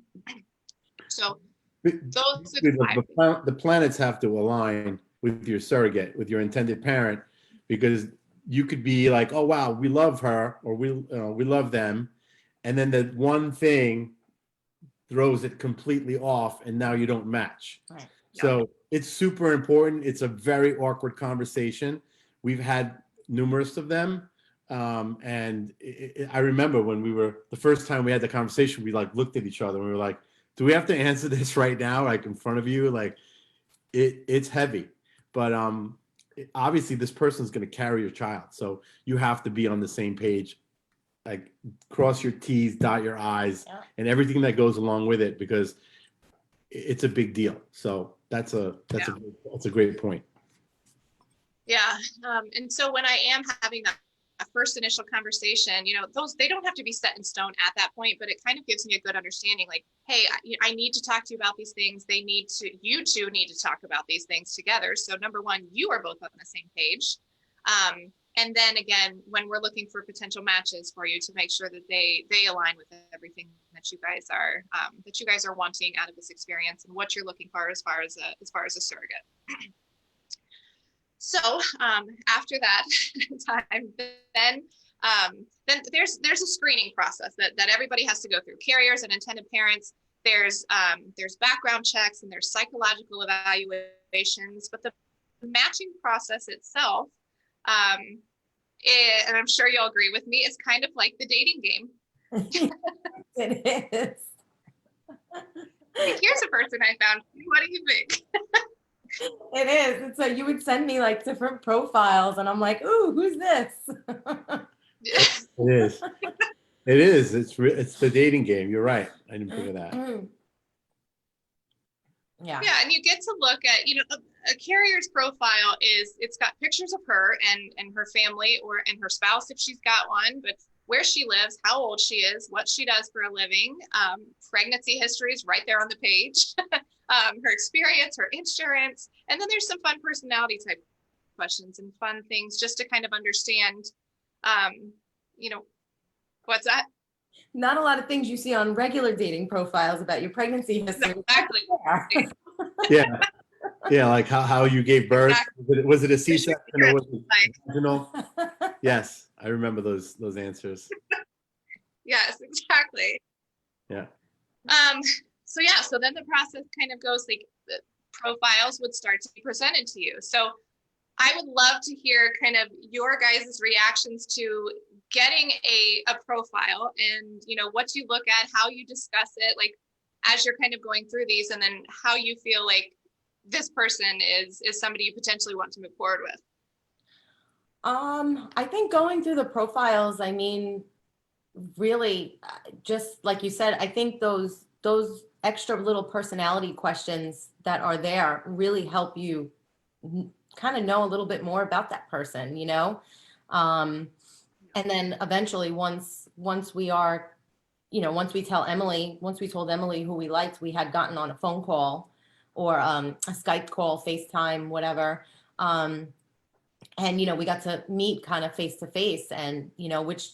So those are the planets have to align with your surrogate, with your intended parent, because you could be like, oh wow, we love her, or we love them, and then the one thing throws it completely off, and now you don't match. Right. So it's super important. It's a very awkward conversation. We've had numerous of them. And I remember when the first time we had the conversation, we like looked at each other and we were like, do we have to answer this right now? Like in front of you? Like it's heavy, but obviously this person's going to carry your child. So you have to be on the same page, like cross your T's, dot your I's, and everything that goes along with it, because it's a big deal. So that's a great point. Yeah. And so when I am having a first initial conversation, you know, they don't have to be set in stone at that point, but it kind of gives me a good understanding, like, hey, I need to talk to you about these things. You two need to talk about these things together. So number one, you are both on the same page. And then again, when we're looking for potential matches for you, to make sure that they align with everything that you guys are wanting out of this experience and what you're looking for as far as a surrogate. So after that time, then there's a screening process that everybody has to go through. Carriers and intended parents. There's background checks and there's psychological evaluations. But the matching process itself, and I'm sure you'll agree with me, is kind of like the dating game. It is. Like, here's a person I found. What do you think? It is. It's like you would send me like different profiles, and I'm like, ooh, who's this? It is. It is. It's the dating game. You're right. I didn't think of that. Yeah. Yeah, and you get to look at, you know, a carrier's profile it's got pictures of her and her family and her spouse if she's got one, but where she lives, how old she is, what she does for a living, pregnancy history is right there on the page, her experience, her insurance, and then there's some fun personality type questions and fun things just to kind of understand, you know, what's that? Not a lot of things you see on regular dating profiles about your pregnancy history. Exactly. Yeah. Yeah, like how you gave birth. Exactly. Was it a C-section or was it vaginal? Yes, I remember those answers. Yes, exactly. Yeah. So then the process kind of goes like the profiles would start to be presented to you. So I would love to hear kind of your guys' reactions to getting a profile and, you know, what you look at, how you discuss it, like as you're kind of going through these, and then how you feel like this person is somebody you potentially want to move forward with. I think going through the profiles, I mean, really, just like you said, I think those extra little personality questions that are there really help you kind of know a little bit more about that person, you know? And then eventually once we are, you know, once we told Emily who we liked, we had gotten on a phone call or a Skype call, FaceTime, whatever. And, you know, we got to meet kind of face to face, and, you know, which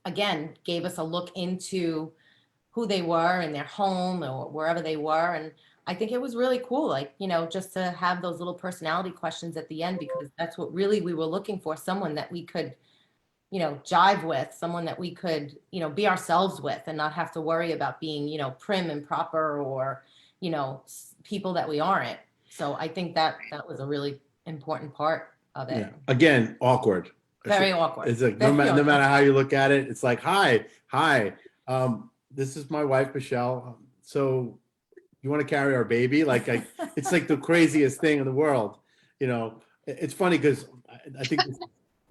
again gave us a look into who they were in their home or wherever they were. And I think it was really cool, like, you know, just to have those little personality questions at the end, because that's what really we were looking for, someone that we could, you know, jive with, someone that we could, you know, be ourselves with and not have to worry about being, you know, prim and proper or, you know, people that we aren't. So I think that was a really important part of it. Yeah. Again, awkward. Very awkward. It's like no matter how you look at it, it's like, hi. This is my wife, Michelle. So you want to carry our baby? Like, it's like the craziest thing in the world. You know, it's funny because I think this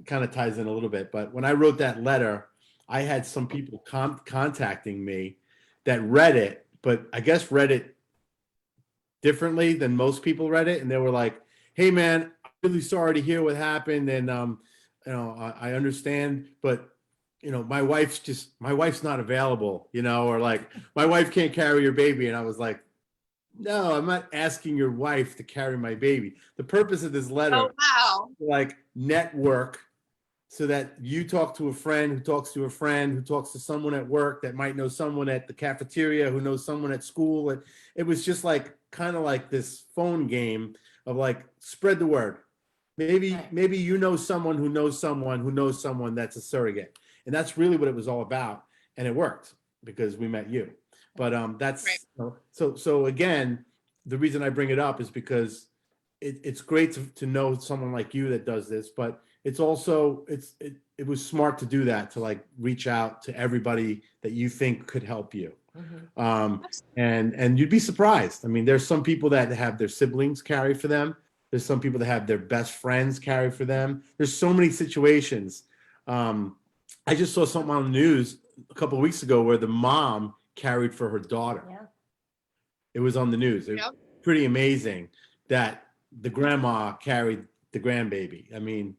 kind of ties in a little bit, but when I wrote that letter, I had some people contacting me that read it, but I guess read it differently than most people read it. And they were like, hey man, I'm really sorry to hear what happened. And, you know, I understand, but you know, my wife's not available, you know, or like my wife can't carry your baby. And I was like, no, I'm not asking your wife to carry my baby. The purpose of this letter, like network, so that you talk to a friend who talks to a friend who talks to someone at work that might know someone at the cafeteria who knows someone at school. It was just like kind of like this phone game of like, spread the word. Maybe you know someone who knows someone who knows someone that's a surrogate. And that's really what it was all about. And it worked. because we met you. But that's Right. so again, the reason I bring it up is because it's great to know someone like you that does this, but it's also it was smart to do that, to like reach out to everybody that you think could help you. And you'd be surprised. I mean, there's some people that have their siblings carry for them. There's some people that have their best friends carry for them. There's so many situations. I just saw something on the news a couple of weeks ago where the mom carried for her daughter. Yeah. It was on the news. It was pretty amazing that the grandma carried the grandbaby. I mean,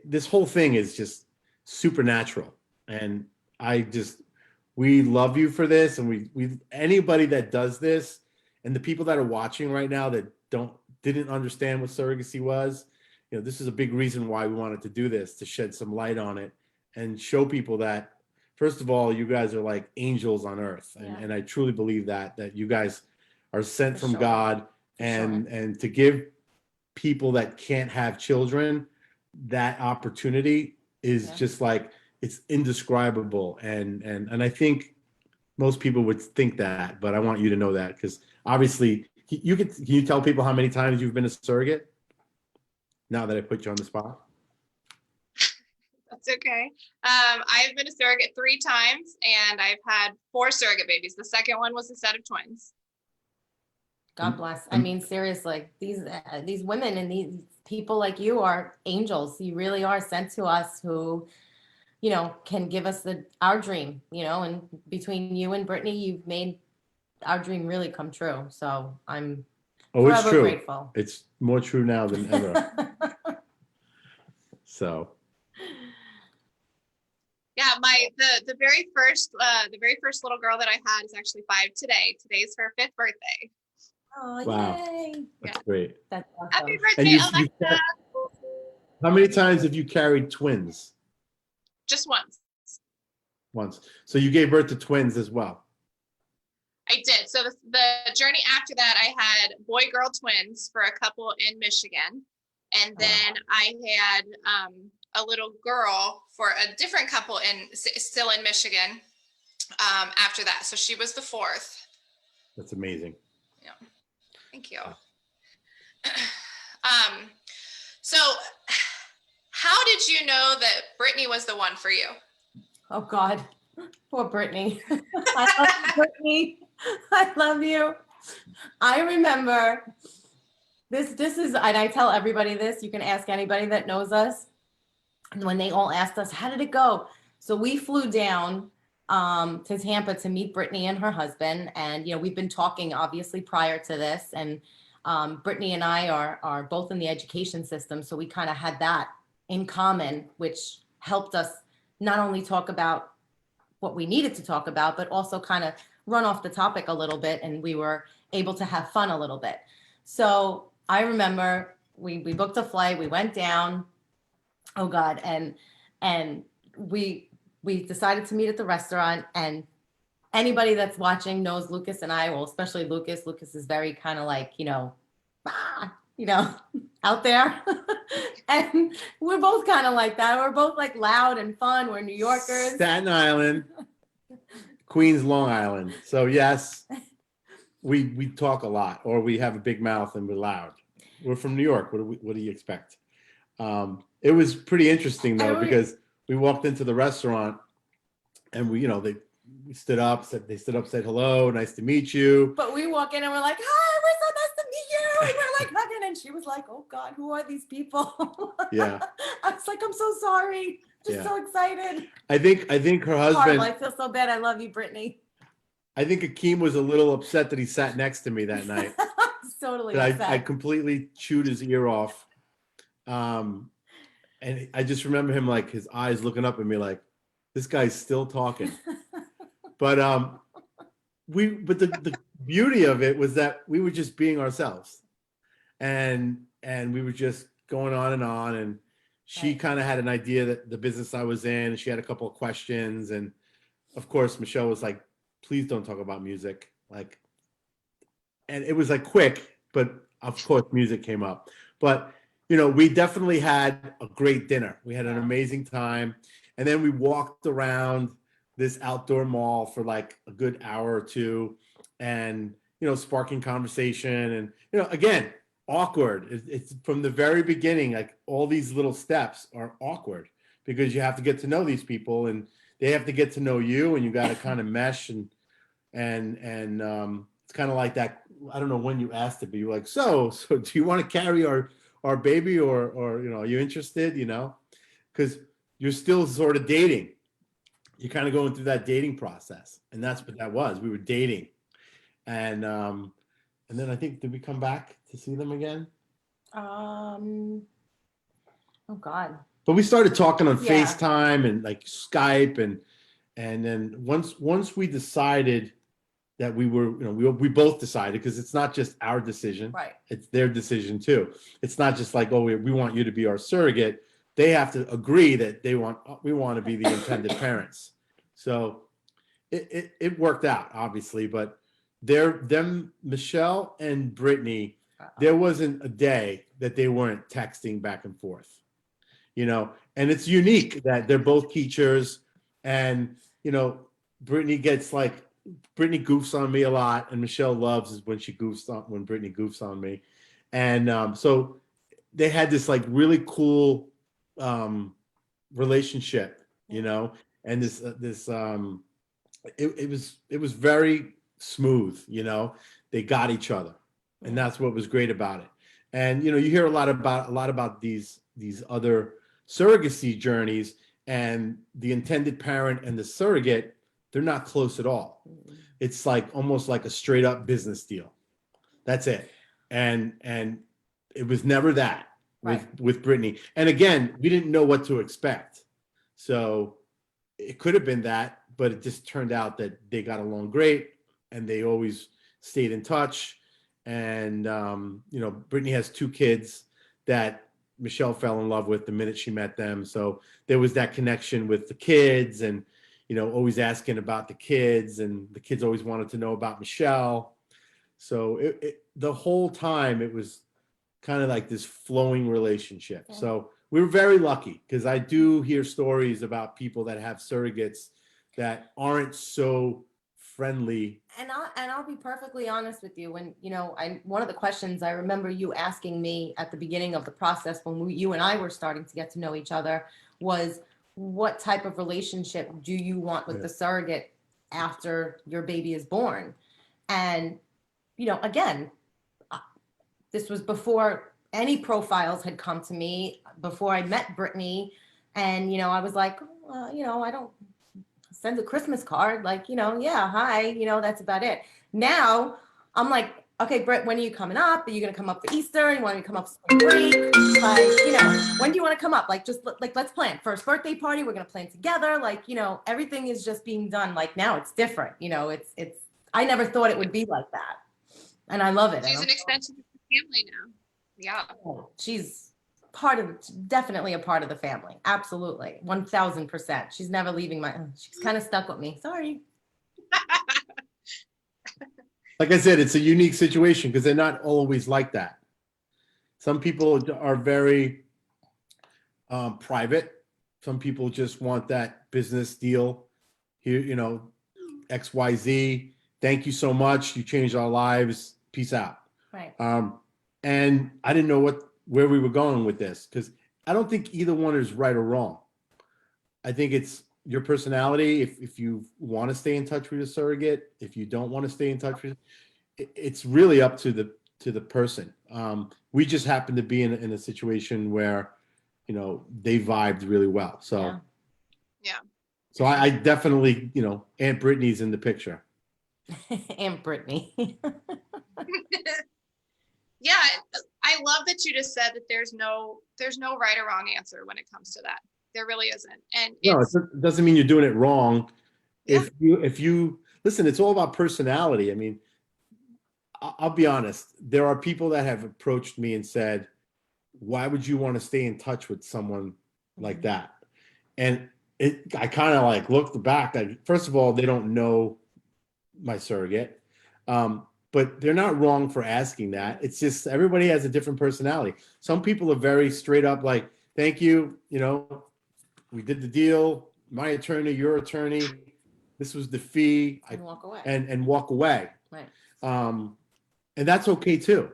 this whole thing is just supernatural. And we love you for this. And we anybody that does this, and the people that are watching right now that didn't understand what surrogacy was, this is a big reason why we wanted to do this, to shed some light on it and show people that, first of all, you guys are like angels on earth. And I truly believe that you guys are sent from God, and to give people that can't have children that opportunity is just like, it's indescribable. And I think most people would think that, but I want you to know that, because obviously can you tell people how many times you've been a surrogate now that I put you on the spot? That's okay. I've been a surrogate 3 times, and I've had 4 surrogate babies. The second one was a set of twins. God bless. I mean, seriously, these women and these people like you are angels. You really are sent to us, who, can give us our dream, and between you and Brittany, you've made our dream really come true. So I'm it's true. Grateful. It's more true now than ever. So. Yeah, the very first little girl that I had is actually 5 today. Today's her 5th birthday. Oh, wow. Yay. That's great. That's awesome. Happy birthday, Alexa. How many times have you carried twins? Just once. Once. So you gave birth to twins as well? I did. So the journey after that, I had boy-girl twins for a couple in Michigan. And then I had a little girl for a different couple still in Michigan after that. So she was the 4th. That's amazing. Yeah. Thank you. So how did you know that Brittany was the one for you? Oh God, poor Brittany. I love you, Brittany. I love you. I remember this is, and I tell everybody this, you can ask anybody that knows us. And when they all asked us, how did it go? So we flew down to Tampa to meet Brittany and her husband. And, we've been talking obviously prior to this, and Brittany and I are both in the education system. So we kind of had that in common, which helped us not only talk about what we needed to talk about, but also kind of run off the topic a little bit. And we were able to have fun a little bit. So I remember we booked a flight, we went down, oh God. And we decided to meet at the restaurant, and anybody that's watching knows Lucas and I, well, especially Lucas is very kind of like, out there. And we're both kind of like that. We're both like loud and fun. We're New Yorkers. Staten Island, Queens, Long Island. So yes, we talk a lot, or we have a big mouth and we're loud. We're from New York. What do you expect? It was pretty interesting though, because we walked into the restaurant and we stood up, said hello, nice to meet you. But we walk in and we're like, hi, we're so nice to meet you. And we're like hugging, and she was like, oh God, who are these people? Yeah. I was like, I'm so sorry. Just so excited. I think her husband. I feel so bad. I love you, Brittany. I think Akeem was a little upset that he sat next to me that night. Totally upset. I completely chewed his ear off. And I just remember him, like, his eyes looking up at me like, this guy's still talking. But the beauty of it was that we were just being ourselves, and we were just going on, and she kind of had an idea that the business I was in, and she had a couple of questions, and of course Michelle was like, please don't talk about music, like, and it was like quick, but of course music came up. But we definitely had a great dinner. We had an amazing time, and then we walked around this outdoor mall for like a good hour or two, and sparking conversation, and again, awkward. It's from the very beginning, like all these little steps are awkward because you have to get to know these people, and they have to get to know you, and you got to kind of mesh, and it's kind of like that. I don't know when you asked it, but you're like, so do you want to carry our baby, or are you interested? Because you're still sort of dating. You're kind of going through that dating process, and that's what that was. We were dating, and then I think, did we come back to see them again? Oh God. But we started talking on Yeah. FaceTime and like Skype, and then once we decided that we were, we both decided, because it's not just our decision, Right. it's their decision too. It's not just like, oh, we want you to be our surrogate. They have to agree that we want to be the intended parents. So it worked out, obviously, but Michelle and Brittany, there wasn't a day that they weren't texting back and forth, and it's unique that they're both teachers, and Brittany goofs on me a lot, and Michelle loves is when Brittany goofs on me, and so they had this like really cool relationship, and it was very smooth. They got each other, and that's what was great about it. And you hear a lot about these other surrogacy journeys, and the intended parent and the surrogate, they're not close at all. It's like almost like a straight up business deal. That's it. And it was never that with Brittany. And again, we didn't know what to expect. So it could have been that, but it just turned out that they got along great, and they always stayed in touch. And Brittany has 2 kids that Michelle fell in love with the minute she met them. So there was that connection with the kids, and always asking about the kids, and the kids always wanted to know about Michelle. So the whole time it was kind of like this flowing relationship. Yeah. So we were very lucky, because I do hear stories about people that have surrogates that aren't so friendly. And I'll be perfectly honest with you. When one of the questions I remember you asking me at the beginning of the process, when you and I were starting to get to know each other, was, what type of relationship do you want with the surrogate after your baby is born? And again, this was before any profiles had come to me, before I met Brittany, and I was like, I don't send a Christmas card, like, yeah, hi, that's about it. Now I'm like, okay, Britt, when are you coming up? Are you going to come up for Easter? You want me to come up for spring break? Like, when do you want to come up? Like, just like, let's plan. First birthday party, we're going to plan together. Like, everything is just being done. Like, now it's different. It's, I never thought it would be like that. And I love it. She's an extension of the family now. Yeah. She's definitely a part of the family. Absolutely. 1000%. She's never leaving she's kind of stuck with me. Sorry. Like I said, it's a unique situation because they're not always like that. Some people are very private. Some people just want that business deal. Here, XYZ. Thank you so much. You changed our lives. Peace out. Right. And I didn't know where we were going with this, because I don't think either one is right or wrong. I think it's your personality. If you want to stay in touch with a surrogate, if you don't want to stay in touch with, it's really up to the person. We just happen to be in a situation where, they vibed really well. So, yeah. So I definitely, Aunt Brittany's in the picture. Aunt Brittany. Yeah, I love that you just said that there's no right or wrong answer when it comes to that. There really isn't. And no, it doesn't mean you're doing it wrong. Yeah. If you listen, it's all about personality. I mean, I'll be honest. There are people that have approached me and said, "Why would you want to stay in touch with someone like that?" And I kind of like looked back. First of all, they don't know my surrogate. But they're not wrong for asking that. It's just everybody has a different personality. Some people are very straight up, like, thank you, we did the deal. My attorney, your attorney, This was the fee. And walk away. And walk away. Right. And that's okay too.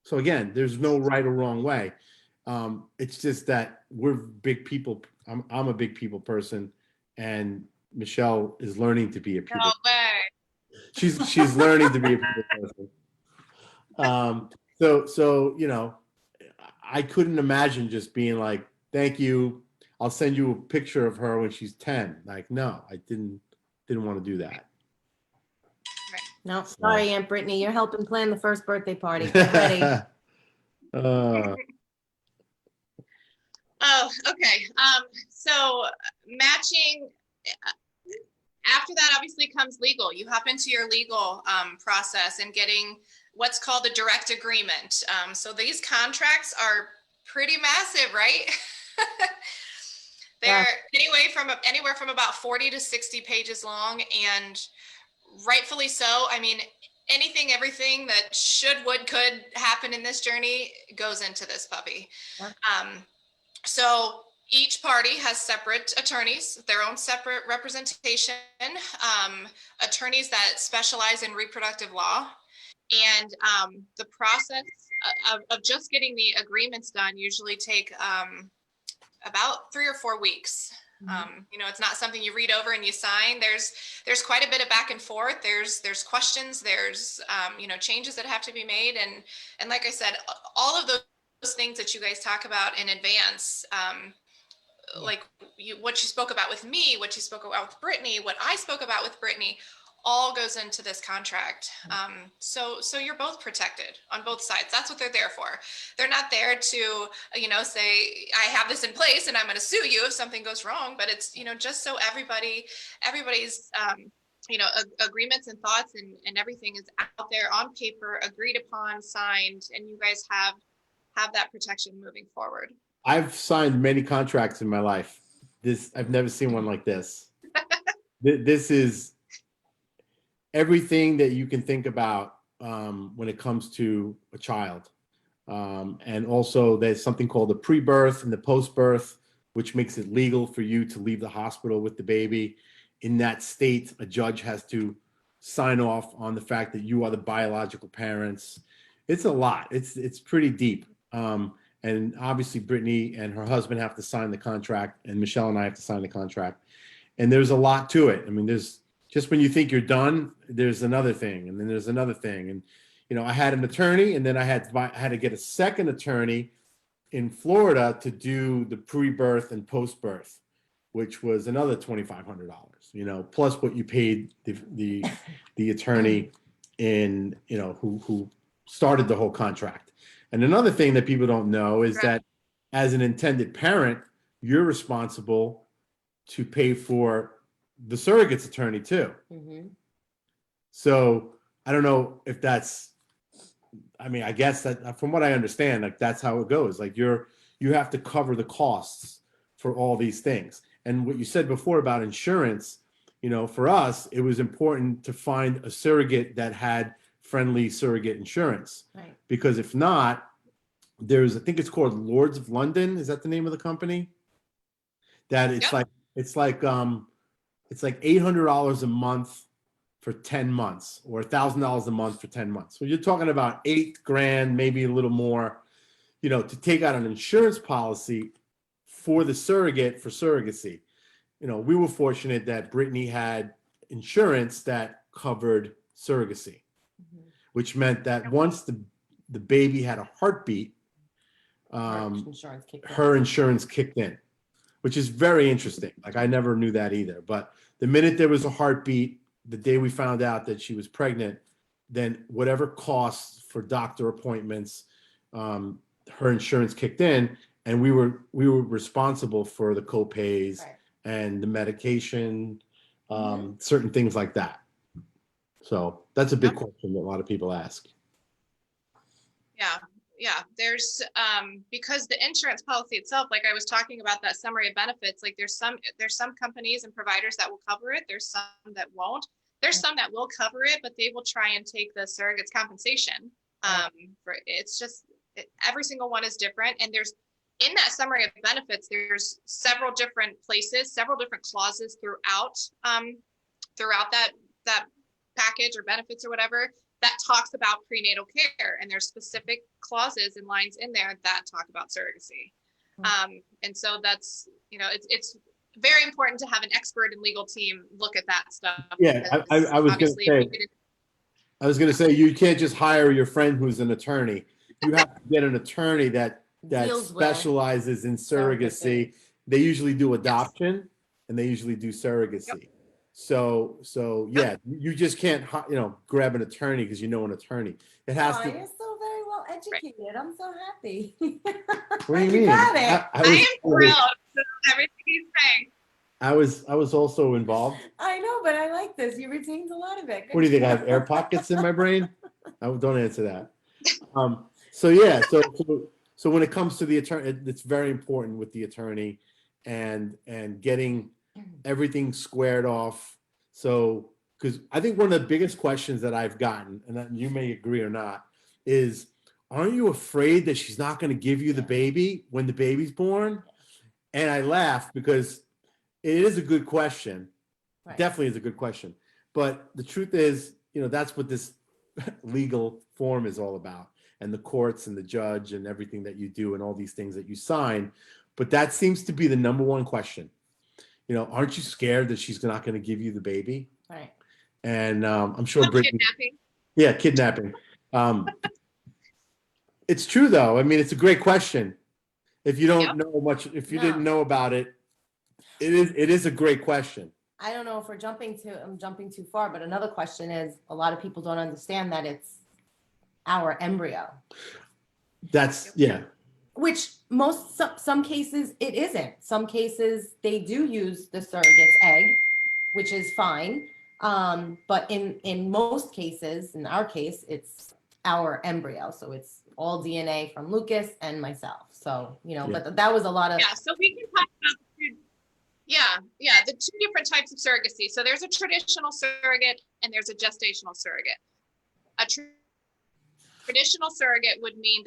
So again, there's no right or wrong way. It's just that we're big people. I'm a big people person, and Michelle is learning to be a people. No way. She's learning to be a people person. So you know, I couldn't imagine just being like, "Thank you. I'll send you a picture of her when she's 10." Like, no, I didn't want to do that. No, sorry, Aunt Brittany. You're helping plan the first birthday party. Get ready. Oh, okay. So matching, after that obviously comes legal. You hop into your legal process and getting what's called a direct agreement. So these contracts are pretty massive, right? They're anywhere from about 40 to 60 pages long, and rightfully so. I mean, everything that should, would, could happen in this journey goes into this puppy. Yeah. So each party has separate attorneys, their own separate representation, attorneys that specialize in reproductive law. And the process of just getting the agreements done usually take about 3 or 4 weeks. It's not something you read over and you sign. There's quite a bit of back and forth. There's questions. There's changes that have to be made. And like I said, all of those things that you guys talk about in advance, like what you spoke about with me, what you spoke about with Brittany, what I spoke about with Brittany, all goes into this contract. So you're both protected on both sides. That's what they're there for. They're not there to, say, I have this in place and I'm going to sue you if something goes wrong, but it's, just so everybody's, agreements and thoughts and everything is out there on paper, agreed upon, signed, and you guys have that protection moving forward. I've signed many contracts in my life. I've never seen one like this. This is everything that you can think about when it comes to a child. And also there's something called the pre-birth and the post-birth, which makes it legal for you to leave the hospital with the baby. In that state, a judge has to sign off on the fact that you are the biological parents. It's a lot. It's pretty deep. And obviously Brittany and her husband have to sign the contract, and Michelle and I have to sign the contract. And there's a lot to it. I mean, there's just when you think you're done, there's another thing, and then there's another thing. And, I had an attorney, and then I had to get a second attorney in Florida to do the pre-birth and post-birth, which was another $2,500, plus what you paid the attorney in, who started the whole contract. And another thing that people don't know is that as an intended parent, you're responsible to pay for the surrogate's attorney too. Mm-hmm. So I don't know if I guess that from what I understand, like that's how it goes. Like you have to cover the costs for all these things. And what you said before about insurance, for us, it was important to find a surrogate that had friendly surrogate insurance. Right. Because if not, I think it's called Lords of London. Is that the name of the company? That it's like $800 a month for 10 months or $1,000 a month for 10 months. So you're talking about $8,000, maybe a little more, to take out an insurance policy for the surrogate for surrogacy. We were fortunate that Brittany had insurance that covered surrogacy, which meant that once the baby had a heartbeat, her insurance kicked in, which is very interesting. Like I never knew that either. But the minute there was a heartbeat, the day we found out that she was pregnant, then whatever costs for doctor appointments, her insurance kicked in, and we were responsible for the co-pays and the medication, certain things like that. So that's a big question that a lot of people ask. Yeah. There's because the insurance policy itself, like I was talking about that summary of benefits, like there's some companies and providers that will cover it. There's some that won't. There's some that will cover it, but they will try and take the surrogate's compensation. Every single one is different. And in that summary of benefits, there's several different places, several different clauses throughout throughout that package or benefits or whatever that talks about prenatal care, and there's specific clauses and lines in there that talk about surrogacy. And so that's, it's very important to have an expert and legal team look at that stuff. Yeah, I was going to say, you can't just hire your friend who's an attorney. You have to get an attorney that Deals with specializes in surrogacy. They usually do adoption, and they usually do surrogacy. So yeah, you just can't grab an attorney because you know an attorney. It has to. You're so very well educated. I'm so happy. What do you mean? Got it. I am thrilled with everything he's saying. I was also involved. I know, but I like this. You retained a lot of it. Good What do you think? I job. have air pockets in my brain? Don't answer that. So yeah, so when it comes to the attorney, it's very important with the attorney and getting everything squared off. So, because I think one of the biggest questions that I've gotten, and that you may agree or not, is, aren't you afraid that she's not going to give you the baby when the baby's born? And I laugh because it is a good question. Right. Definitely is a good question. But the truth is, that's what this legal form is all about, and the courts and the judge and everything that you do and all these things that you sign. But that seems to be the number one question. Aren't you scared that she's not going to give you the baby? Right. And I'm sure Brittany. Kidnapping. Yeah, kidnapping. It's true though. I mean, it's a great question. If you don't know much, if you didn't know about it, it is a great question. I don't know if I'm jumping too far, but another question is, a lot of people don't understand that it's our embryo. That's Which some cases it isn't. Some cases they do use the surrogate's egg, which is fine. But in most cases, in our case, it's our embryo. So it's all DNA from Lucas and myself. So, but that was a lot of. Yeah, so we can talk about the two different types of surrogacy. So there's a traditional surrogate and there's a gestational surrogate. A traditional surrogate would mean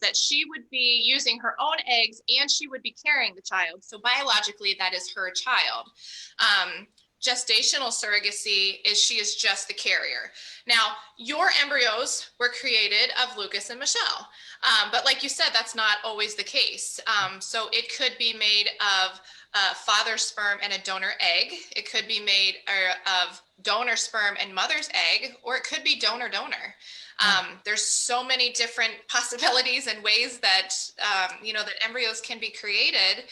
that she would be using her own eggs and she would be carrying the child. So biologically, that is her child. Gestational surrogacy is she is just the carrier. Now, your embryos were created of Lucas and Michelle. But like you said, that's not always the case. So it could be made of father's sperm and a donor egg. It could be made of donor sperm and mother's egg, or it could be donor-donor. There's so many different possibilities and ways that, that embryos can be created.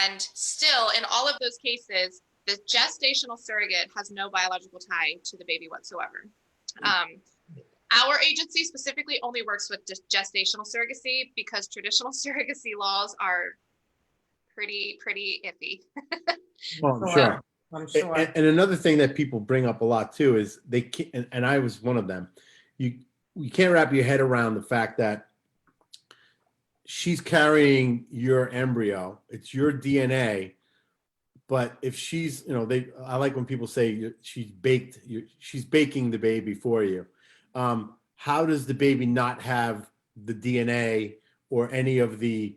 And still, in all of those cases, the gestational surrogate has no biological tie to the baby whatsoever. Our agency specifically only works with gestational surrogacy because traditional surrogacy laws are pretty iffy. Well, I'm sure. And another thing that people bring up a lot too is they can't, and I was one of them. You can't wrap your head around the fact that she's carrying your embryo. It's your DNA. But if she's, I like when people say she's baking the baby for you. How does the baby not have the DNA or any of the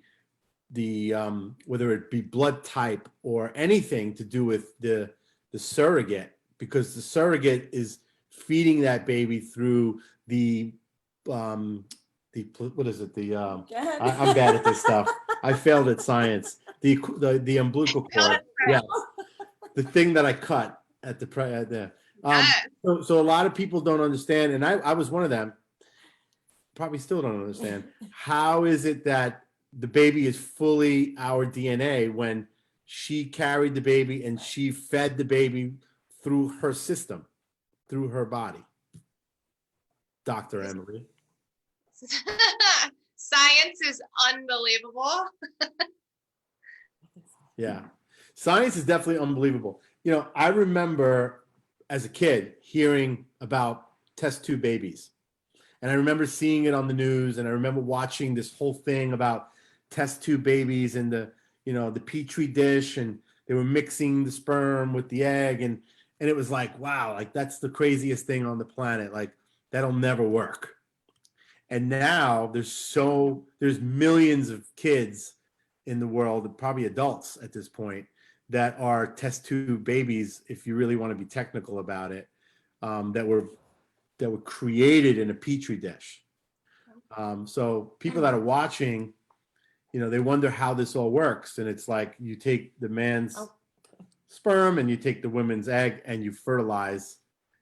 whether it be blood type or anything to do with the surrogate? Because the surrogate is feeding that baby through the what is it? I'm bad at this stuff. I failed at science. The umbilical cord. Yes. The thing that I cut at the so a lot of people don't understand, and I was one of them. Probably still don't understand. How is it that the baby is fully our DNA when she carried the baby and she fed the baby through her system, through her body? Dr. Emily. Science is unbelievable. Yeah. Science is definitely unbelievable. I remember as a kid hearing about test tube babies. And I remember seeing it on the news, and I remember watching this whole thing about test tube babies and the Petri dish, and they were mixing the sperm with the egg, and it was like, wow, like that's the craziest thing on the planet. Like that'll never work. And now there's millions of kids in the world, probably adults at this point, that are test tube babies, if you really want to be technical about it, that were created in a petri dish. So people that are watching, you know, they wonder how this all works. And it's like you take the man's sperm and you take the woman's egg and you fertilize.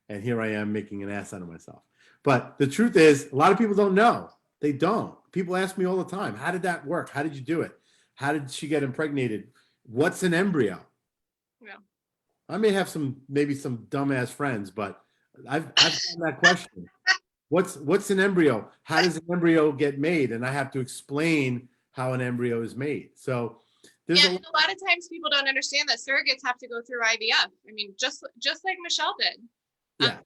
And here I am making an ass out of myself. But the truth is, a lot of people don't know. They don't. People ask me all the time, how did that work? How did you do it? How did she get impregnated? What's an embryo? Yeah. I may have maybe some dumbass friends, but I've had that question. What's an embryo? How does an embryo get made? And I have to explain how an embryo is made. So there's a lot of times people don't understand that surrogates have to go through IVF. I mean, just like Michelle did. Yeah.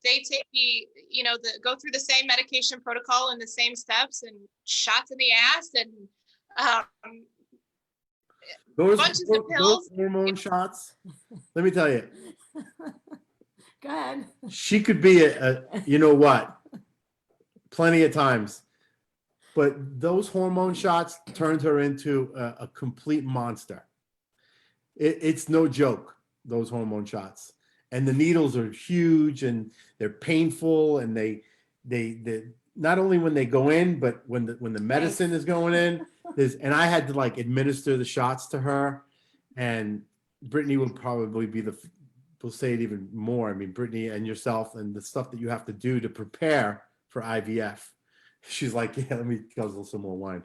They take go through the same medication protocol and the same steps and shots in the ass and bunches of pills. Those hormone shots. Let me tell you. Go ahead. She could be you know what, plenty of times. But those hormone shots turned her into a complete monster. It's no joke, those hormone shots. And the needles are huge and they're painful, and they not only when they go in, but when the medicine is going in. And I had to like administer the shots to her, and Brittany would probably be we'll say it even more. I mean, Brittany and yourself and the stuff that you have to do to prepare for IVF. She's like, yeah, let me guzzle some more wine.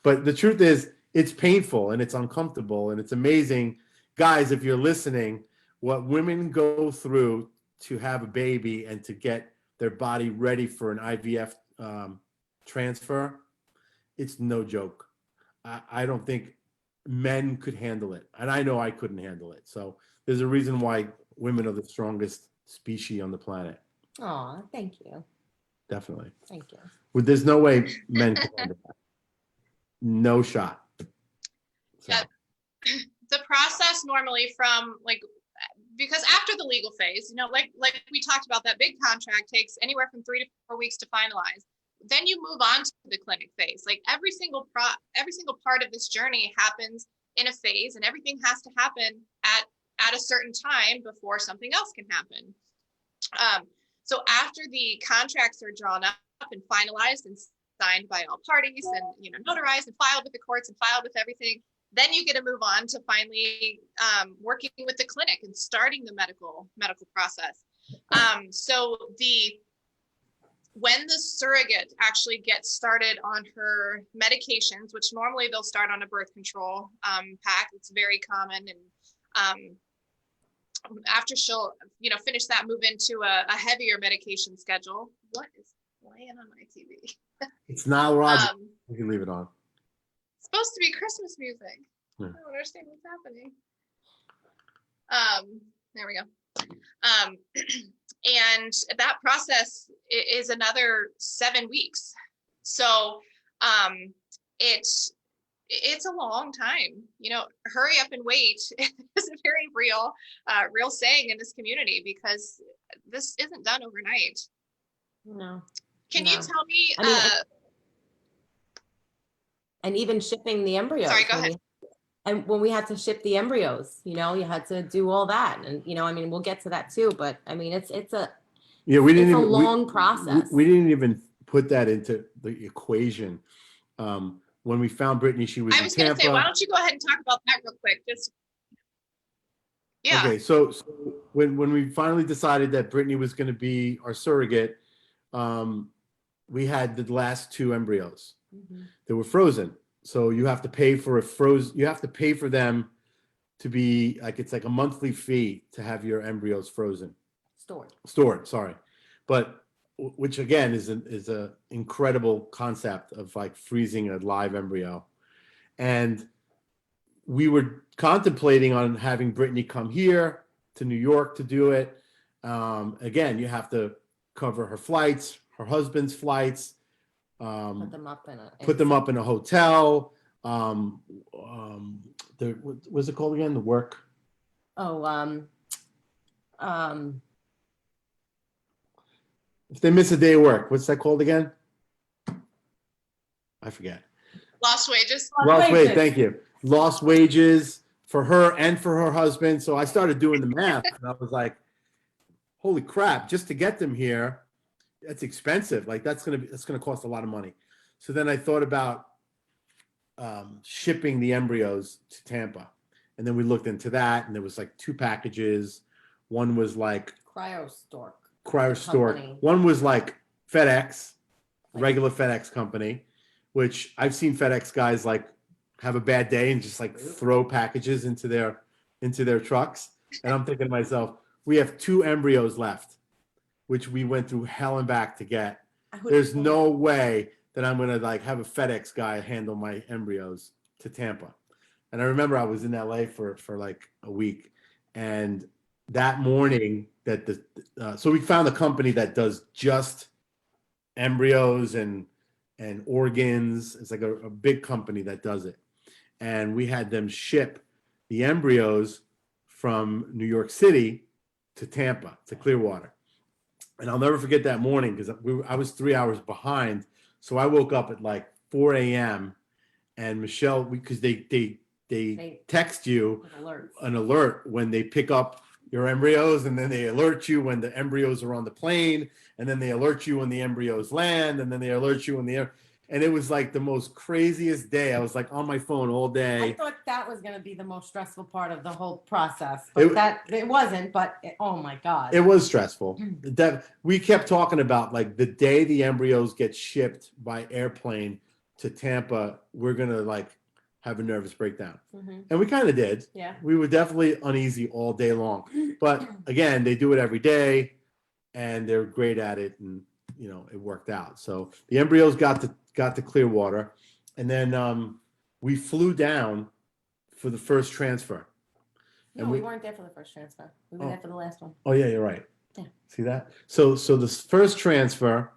But the truth is, it's painful and it's uncomfortable and it's amazing. Guys, if you're listening, what women go through to have a baby and to get their body ready for an IVF transfer, it's no joke. I don't think men could handle it. And I know I couldn't handle it. So there's a reason why women are the strongest species on the planet. Oh, thank you. Definitely. Thank you. Well, there's no way men can handle that. No shot. So. Yeah. The process normally because after the legal phase, like we talked about, that big contract takes anywhere from 3 to 4 weeks to finalize. Then you move on to the clinic phase. Like every single part of this journey happens in a phase, and everything has to happen at a certain time before something else can happen. So after the contracts are drawn up and finalized and signed by all parties and notarized and filed with the courts and filed with everything, then you get to move on to finally working with the clinic and starting the medical process. So when the surrogate actually gets started on her medications, which normally they'll start on a birth control pack, it's very common, and after she'll finish that, move into a heavier medication schedule. What is playing on my TV? It's not Roger. You can leave it on. It's supposed to be Christmas music. Yeah. I don't understand what's happening. There we go. And that process is another 7 weeks. So it's a long time. Hurry up and wait is a very real saying in this community, because this isn't done overnight. No. Can you tell me? And even shipping the embryos. Sorry, go ahead. And when we had to ship the embryos, you had to do all that. And, we'll get to that too, but it's a long process. We didn't even put that into the equation. When we found Brittany, she was I was going to say, why don't you go ahead and talk about that real quick? Yeah. Okay. So when we finally decided that Brittany was going to be our surrogate, we had the last 2 embryos. Mm-hmm. They were frozen. So you have to pay for you have to pay for them to be it's like a monthly fee to have your embryos frozen. Stored, sorry. But which again is a incredible concept of like freezing a live embryo. And we were contemplating on having Brittany come here to New York to do it. Again, you have to cover her flights, her husband's flights, put them up in a hotel. What's it called again? The work. If they miss a day of work, what's that called again? I forget. Lost wages. Lost wages. Thank you. Lost wages, for her and for her husband. So I started doing the math, and I was like, holy crap, just to get them here, that's expensive. Like that's gonna cost a lot of money. So then I thought about shipping the embryos to Tampa. And then we looked into that, and there was like 2 packages. One was like Cryostork. Cryostore. Company. One was like FedEx, regular FedEx company, which I've seen FedEx guys like have a bad day and just like throw packages into their trucks. And I'm thinking to myself, we have 2 embryos left, which we went through hell and back to get. There's no way that I'm gonna like have a FedEx guy handle my embryos to Tampa. And I remember I was in LA for like a week, and that morning that so we found a company that does just embryos and organs. It's like a big company that does it, and we had them ship the embryos from New York City to Tampa, to Clearwater. And I'll never forget that morning because I was 3 hours behind. So I woke up at like 4 a.m. and Michelle, because they text you an alert when they pick up your embryos, and then they alert you when the embryos are on the plane, and then they alert you when the embryos land, and then they alert you when and it was like the most craziest day. I was like on my phone all day. I thought that was going to be the most stressful part of the whole process, but it wasn't. But oh my God, it was stressful. That we kept talking about, like the day the embryos get shipped by airplane to Tampa, we're gonna like have a nervous breakdown, and we kind of did. Yeah, we were definitely uneasy all day long. But again, they do it every day, and they're great at it, and it worked out. So the embryos got to Clearwater, and then we flew down for the first transfer. no, And we weren't there for the first transfer. We were there for the last one. Oh yeah, you're right. Yeah. See that? So the first transfer.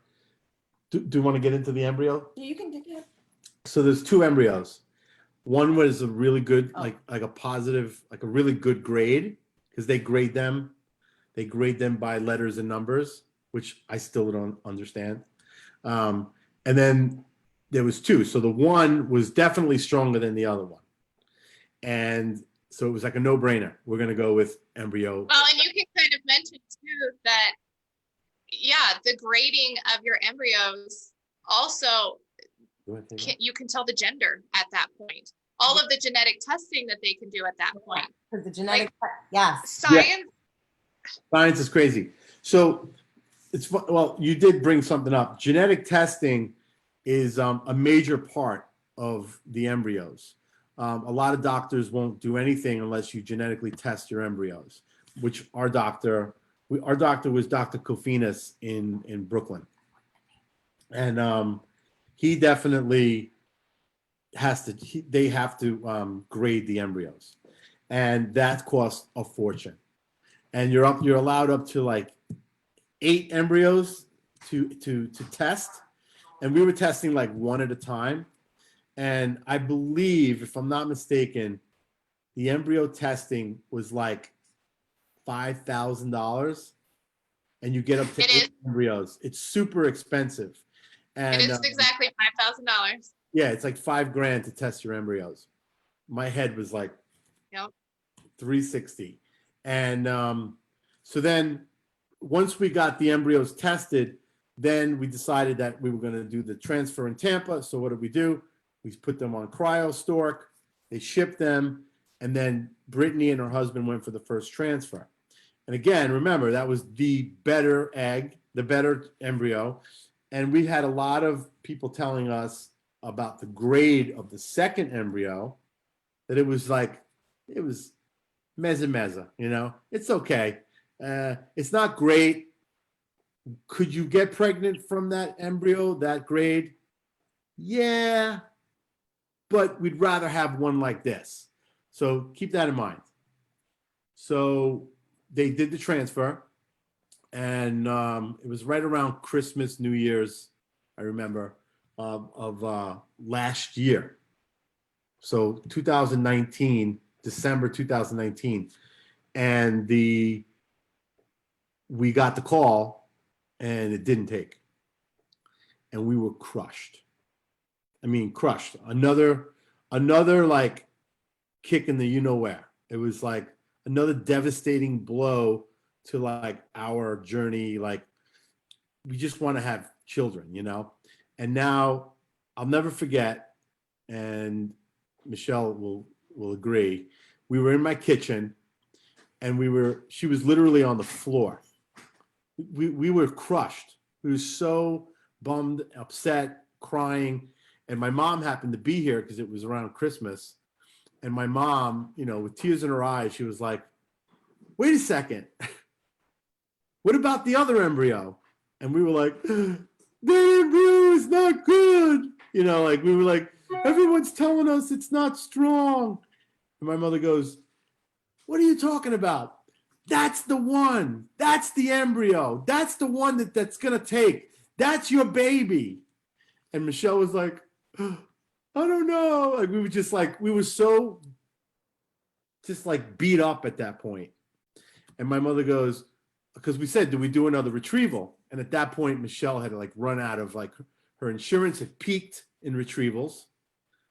Do you want to get into the embryo? Yeah, you can do it. So there's 2 embryos. One was a really good, like a positive, like a really good grade, because they grade them. They grade them by letters and numbers, which I still don't understand. And then there was 2. So the one was definitely stronger than the other one. And so it was like a no-brainer. We're going to go with embryo. Well, and you can kind of mention too that, yeah, the grading of your embryos also, you can tell the gender at that point. All of the genetic testing that they can do at that point. Because the genetic, yes. Science is crazy. So you did bring something up. Genetic testing is a major part of the embryos. A lot of doctors won't do anything unless you genetically test your embryos, which our doctor was Dr. Kofinas in Brooklyn. And he definitely they have to grade the embryos, and that costs a fortune. And you're allowed up to like 8 embryos to test, and we were testing like 1 at a time. And I believe, if I'm not mistaken, the embryo testing was like $5,000, and you get up to 8 embryos. It's super expensive. And it is exactly $5,000. Yeah, it's like $5,000 to test your embryos. My head was like, yep, 360. And so then once we got the embryos tested, then we decided that we were going to do the transfer in Tampa. So what did we do? We put them on Cryostork. They shipped them. And then Brittany and her husband went for the first transfer. And again, remember, that was the better egg, the better embryo. And we had a lot of people telling us about the grade of the second embryo, that it was mezza, it's okay. It's not great. Could you get pregnant from that embryo, that grade? Yeah, but we'd rather have one like this. So keep that in mind. So they did the transfer, and it was right around Christmas, New Year's, I remember, of last year. So 2019, December 2019. And we got the call, and it didn't take. And we were crushed. I mean, crushed. Another like kick in the you know where. It was like another devastating blow to like our journey. Like we just want to have children, you know? And now I'll never forget, and Michelle will agree. We were in my kitchen and she was literally on the floor. We were crushed. We were so bummed, upset, crying. And my mom happened to be here because it was around Christmas. And my mom, you know, with tears in her eyes, she was like, wait a second. What about the other embryo? And we were like, that embryo is not good. You know, like we were like, everyone's telling us it's not strong. And my mother goes, what are you talking about? That's the one. That's the embryo. That's the one that's going to take. That's your baby. And Michelle was like, I don't know. Like we were so just like beat up at that point. And my mother goes, because we said, do we do another retrieval? And at that point, Michelle had like run out of like her insurance had peaked in retrievals,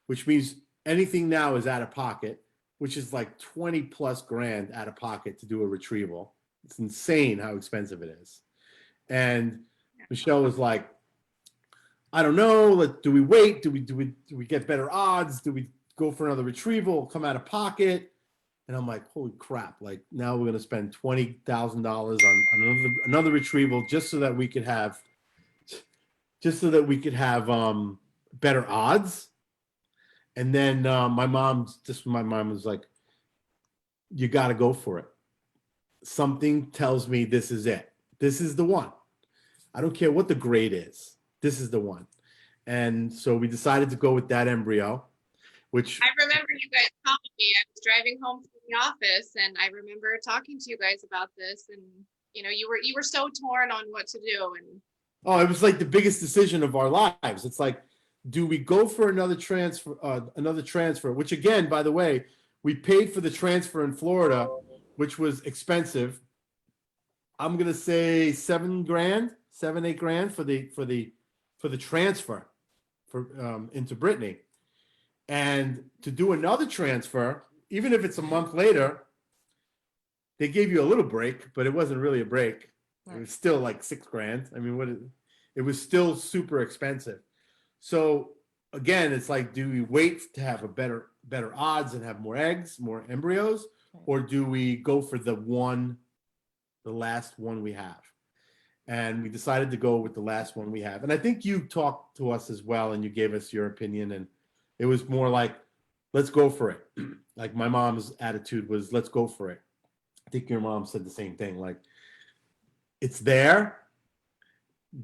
which means anything now is out of pocket, which is like 20 plus grand out of pocket to do a retrieval. It's insane how expensive it is. And Michelle was like, I don't know. Do we wait? Do we get better odds? Do we go for another retrieval? Come out of pocket? And I'm like, holy crap! Like now we're gonna spend $20,000 on another retrieval just so that we could have better odds. And then my mom was like, you got to go for it. Something tells me this is it. This is the one. I don't care what the grade is. This is the one. And so we decided to go with that embryo, which I remember you guys calling me. I was driving home from the office and I remember talking to you guys about this, and you know, you were so torn on what to do. And oh, it was like the biggest decision of our lives. It's like, do we go for another transfer, which again, by the way, we paid for the transfer in Florida, which was expensive. I'm going to say $7 grand, 8 grand for the transfer into Brittany. And to do another transfer, even if it's a month later, they gave you a little break, but it wasn't really a break. It was still like 6 grand. I mean, it was still super expensive. So again, it's like, do we wait to have a better odds and have more eggs, more embryos, or do we go for the last one we have? And we decided to go with the last one we have. And I think you talked to us as well, and you gave us your opinion, and it was more like, let's go for it. Like my mom's attitude was, let's go for it. I think your mom said the same thing. Like, it's there.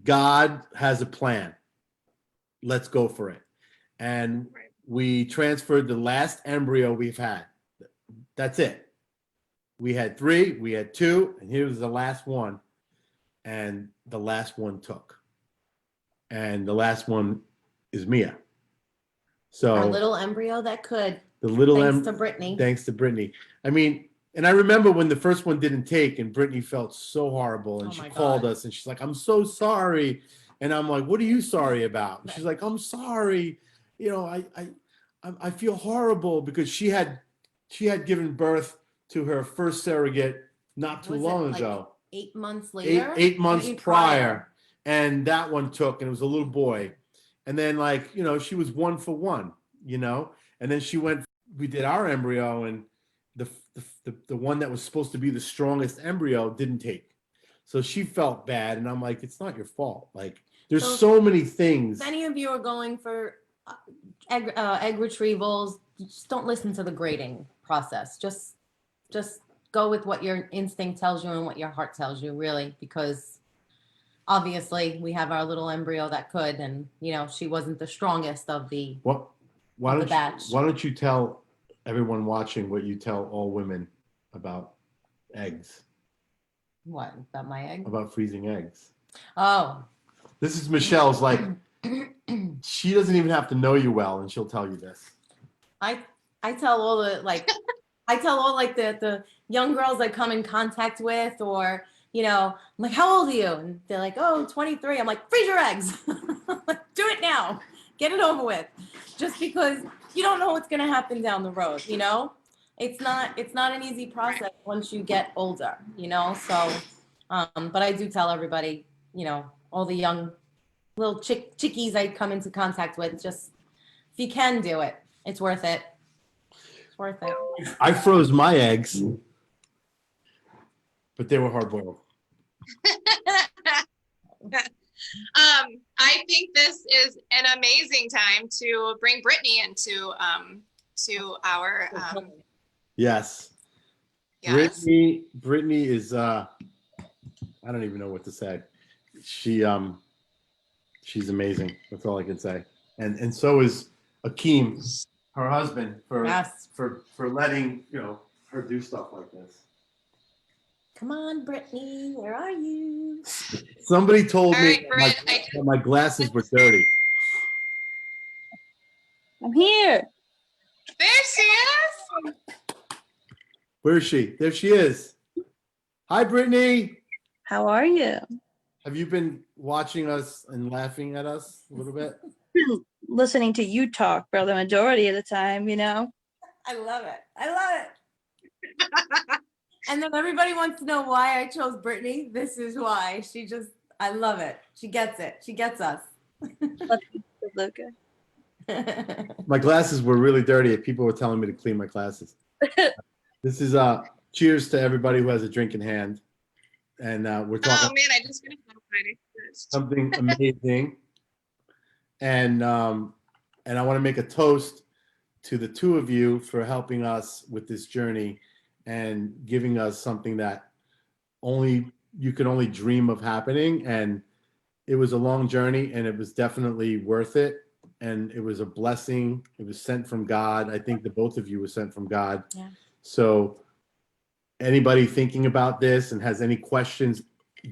God has a plan. Let's go for it. And we transferred the last embryo we've had. That's it. We had 3, we had 2, and here was the last one. And the last one took. And the last one is Mia. So Our little embryo that could. the little Thanks to Brittany. Thanks to Brittany. I mean, and I remember when the first one didn't take, and Brittany felt so horrible, and she called us, and she's like, "I'm so sorry," and I'm like, "What are you sorry about?" And she's like, "I'm sorry. You know, I feel horrible because she had given birth to her first surrogate not too long ago. 8 months later? 8 months prior. And that one took, and it was a little boy. And then, like, you know, she was 1 for 1, you know, and then we did our embryo, and the one that was supposed to be the strongest embryo didn't take. So she felt bad. And I'm like, it's not your fault. Like, there's so many things. If any of you are going for egg retrievals, just don't listen to the grading process. Just go with what your instinct tells you and what your heart tells you, really, because obviously we have our little embryo that could, and you know, she wasn't the strongest of the batch. Why don't you tell everyone watching what you tell all women about eggs? What about my egg? About freezing eggs. Oh, this is Michelle's, like, she doesn't even have to know you well, and she'll tell you this. I tell all the the young girls I come in contact with, or you know, I'm like, how old are you? And they're like, oh, 23. I'm like, freeze your eggs. Like, do it now. Get it over with. Just because you don't know what's gonna happen down the road, you know? It's not an easy process once you get older, you know? So, but I do tell everybody, you know, all the young little chickies I come into contact with, just if you can do it, it's worth it. It's worth it. I froze my eggs, but they were hard boiled. I think this is an amazing time to bring Brittany into to our Yes. yes. Brittany is I don't even know what to say. She's amazing. That's all I can say. And so is Akeem, her husband, Yes. for letting, her do stuff like this. Come on, Brittany, where are you? Somebody told All me right, Britt, that my glasses were dirty. I'm here. there she is. Where is she? There she is. Hi, Brittany. How are you? Have you been watching us and laughing at us a little bit? Listening to you talk for the majority of the time, you know? I love it. I love it. And then everybody wants to know why I chose Brittany. This is why. I love it. She gets it. She gets us. Love you, Luca. My glasses were really dirty. People were telling me to clean my glasses. This is cheers to everybody who has a drink in hand. And we're Oh talking man, I just finished something amazing. And I want to make a toast to the two of you for helping us with this journey and giving us something that you could only dream of happening. And it was a long journey, and it was definitely worth it. And it was a blessing. It was sent from God. I think the both of you were sent from God. Yeah. So anybody thinking about this and has any questions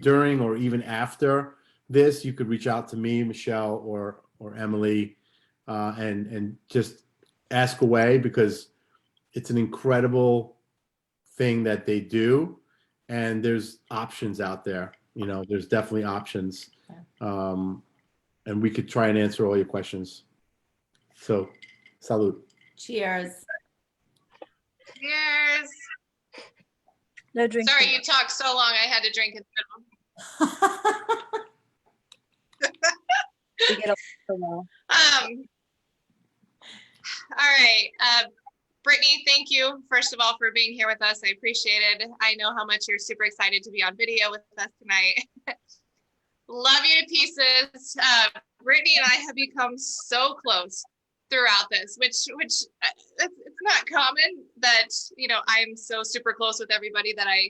during or even after this, you could reach out to me, Michelle, or Emily, and just ask away, because it's an incredible thing that they do, and there's options out there. There's definitely options, and we could try and answer all your questions. So, salud. Cheers. Cheers. No drink. Sorry, you talked so long. I had to drink it. We get so well. All right. Brittany, thank you, first of all, for being here with us. I appreciate it. I know how much you're super excited to be on video with us tonight. Love you to pieces. Brittany and I have become so close throughout this, which it's not common that, I'm so super close with everybody that I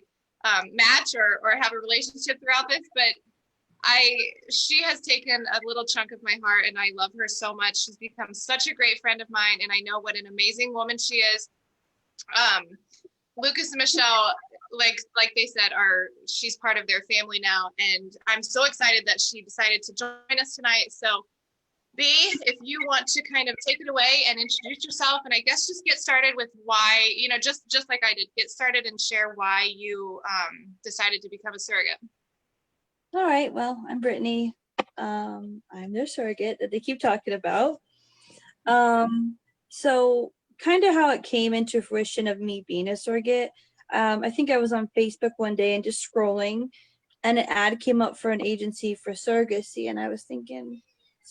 match or have a relationship throughout this, but she has taken a little chunk of my heart, and I love her so much. She's become such a great friend of mine, and I know what an amazing woman she is. Lucas and Michelle, like they said, she's part of their family now, and I'm so excited that she decided to join us tonight. So B, if you want to kind of take it away and introduce yourself, and I guess just get started with why, just like I did, get started and share why you decided to become a surrogate. All right. Well, I'm Brittany. I'm their surrogate that they keep talking about. So kind of how it came into fruition of me being a surrogate. I think I was on Facebook one day and just scrolling, and an ad came up for an agency for surrogacy. And I was thinking,